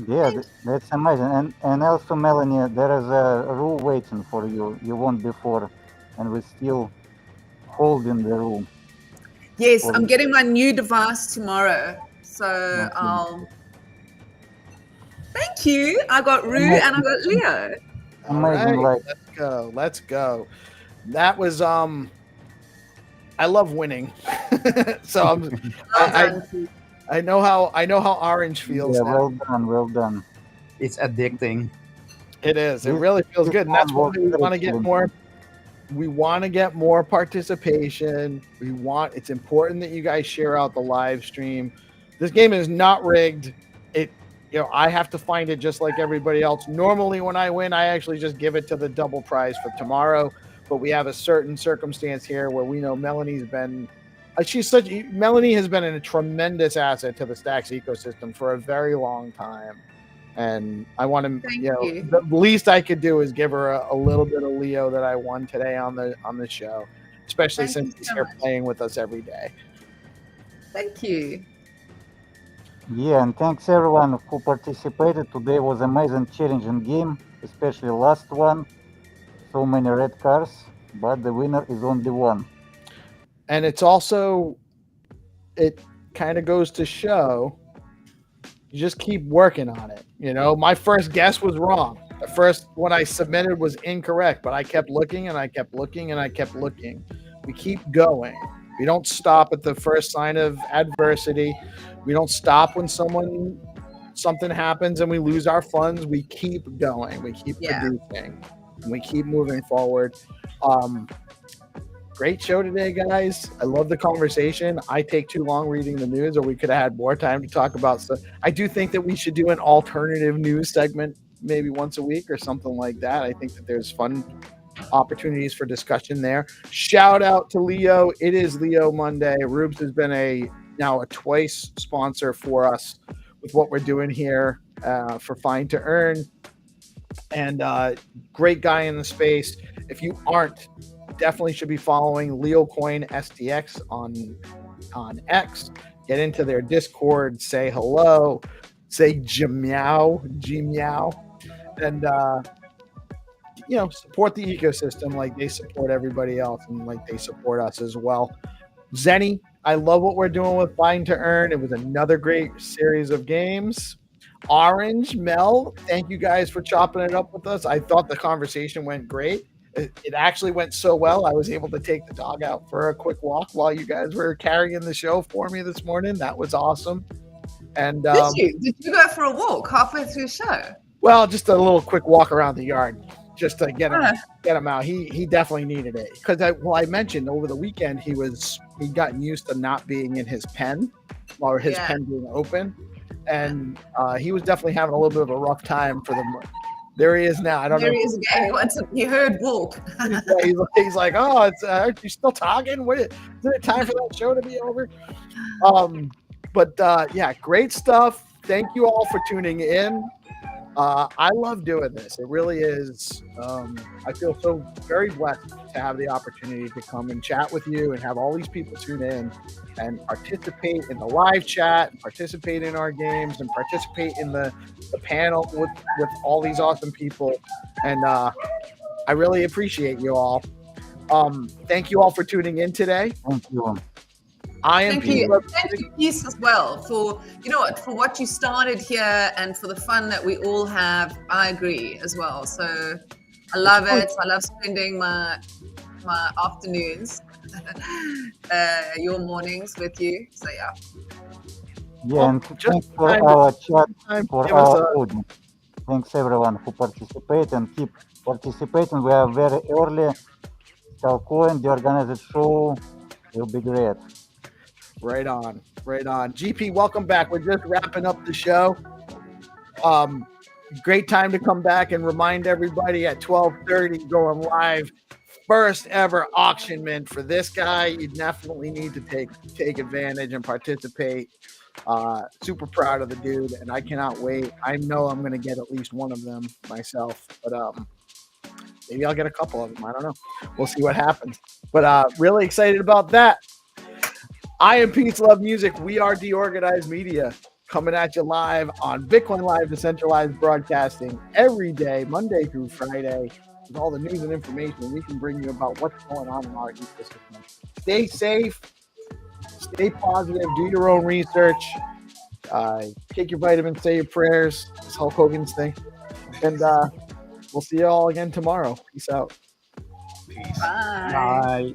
Yeah, that's amazing. And also, Melanie, there is a rule waiting for you. You won before, and we're still holding the rule. Yes, For I'm you. getting my new device tomorrow. So Okay. I'll. Thank you. I got Rue and I got Leo. All Amazing, right, like let's go. That was I love winning. So Well done, Peace. I know how orange feels yeah, now. well done. It's addicting. It is. It This- really feels this good, and that's one why was we want to very get challenging. more. We want to get more participation. It's important that you guys share out the live stream. This game is not rigged. I have to find it just like everybody else. Normally when I win, I actually just give it to the double prize for tomorrow. But we have a certain circumstance here where we know Melanie has been a tremendous asset to the Stacks ecosystem for a very long time. And I want to, Thank you. the least I could do is give her a little bit of Leo that I won today on the show, especially Thank since you he's so here much. playing with us every day. Thank you. Yeah, and thanks everyone who participated. Today was amazing, challenging game, especially last one. So many red cars, but the winner is only one. And it's also, it kind of goes to show you just keep working on it. My first guess was wrong. The first one I submitted was incorrect, but I kept looking and I kept looking and I kept looking. We keep going. We don't stop at the first sign of adversity. We don't stop when something happens and we lose our funds. We keep going. We keep producing. And we keep moving forward. Great show today, guys. I love the conversation. I take too long reading the news, or we could have had more time to talk about stuff. I do think that we should do an alternative news segment maybe once a week or something like that. I think that there's fun opportunities for discussion there. Shout out to Leo. It is Leo Monday. Rubes has been now a twice sponsor for us with what we're doing here for Find2Earn. And great guy in the space. If you aren't definitely should be following LeoCoin STX on X. Get into their Discord, say hello, say GMEOW, and support the ecosystem like they support everybody else and like they support us as well. Zenny, I love what we're doing with Find2Earn. It was another great series of games. Orange, Mel, thank you guys for chopping it up with us. I thought the conversation went great. It actually went so well, I was able to take the dog out for a quick walk while you guys were carrying the show for me this morning. That was awesome. And Did you go for a walk halfway through the show? Well, just a little quick walk around the yard, just to get him out. He definitely needed it because I mentioned over the weekend he'd gotten used to not being in his pen or his pen being open, and he was definitely having a little bit of a rough time for the. There he is now. I don't know. There he is again. He heard walk. he's like, oh, it's you still talking? Is it time for that show to be over? But great stuff. Thank you all for tuning in. I love doing this. It really is. I feel so very blessed to have the opportunity to come and chat with you and have all these people tune in and participate in the live chat, and participate in our games, and participate in the panel with all these awesome people. And I really appreciate you all. Thank you all for tuning in today. Thank you. Thank you, Peace, as well, for for what you started here and for the fun that we all have. I agree as well. So I love it. I love spending my afternoons, your mornings with you. So yeah. Yeah, and thanks for our chat, for our audience. Thanks everyone who participate and keep participating. We are very early. Stalcoin, the organized show will be great. Right on. GP, welcome back. We're just wrapping up the show. Great time to come back and remind everybody at 12:30 going live. First ever auction mint for this guy. You definitely need to take advantage and participate. Super proud of the dude, and I cannot wait. I know I'm going to get at least one of them myself, but maybe I'll get a couple of them. I don't know. We'll see what happens. But really excited about that. I am PeaceLoveMusic. We are DeOrganized Media, coming at you live on BitcoinLive, Decentralized broadcasting every day, Monday through Friday, with all the news and information we can bring you about what's going on in our ecosystem. Stay safe, stay positive, do your own research, take your vitamins, say your prayers, it's Hulk Hogan's thing. And we'll see you all again tomorrow. Peace out. Peace. Bye. Bye.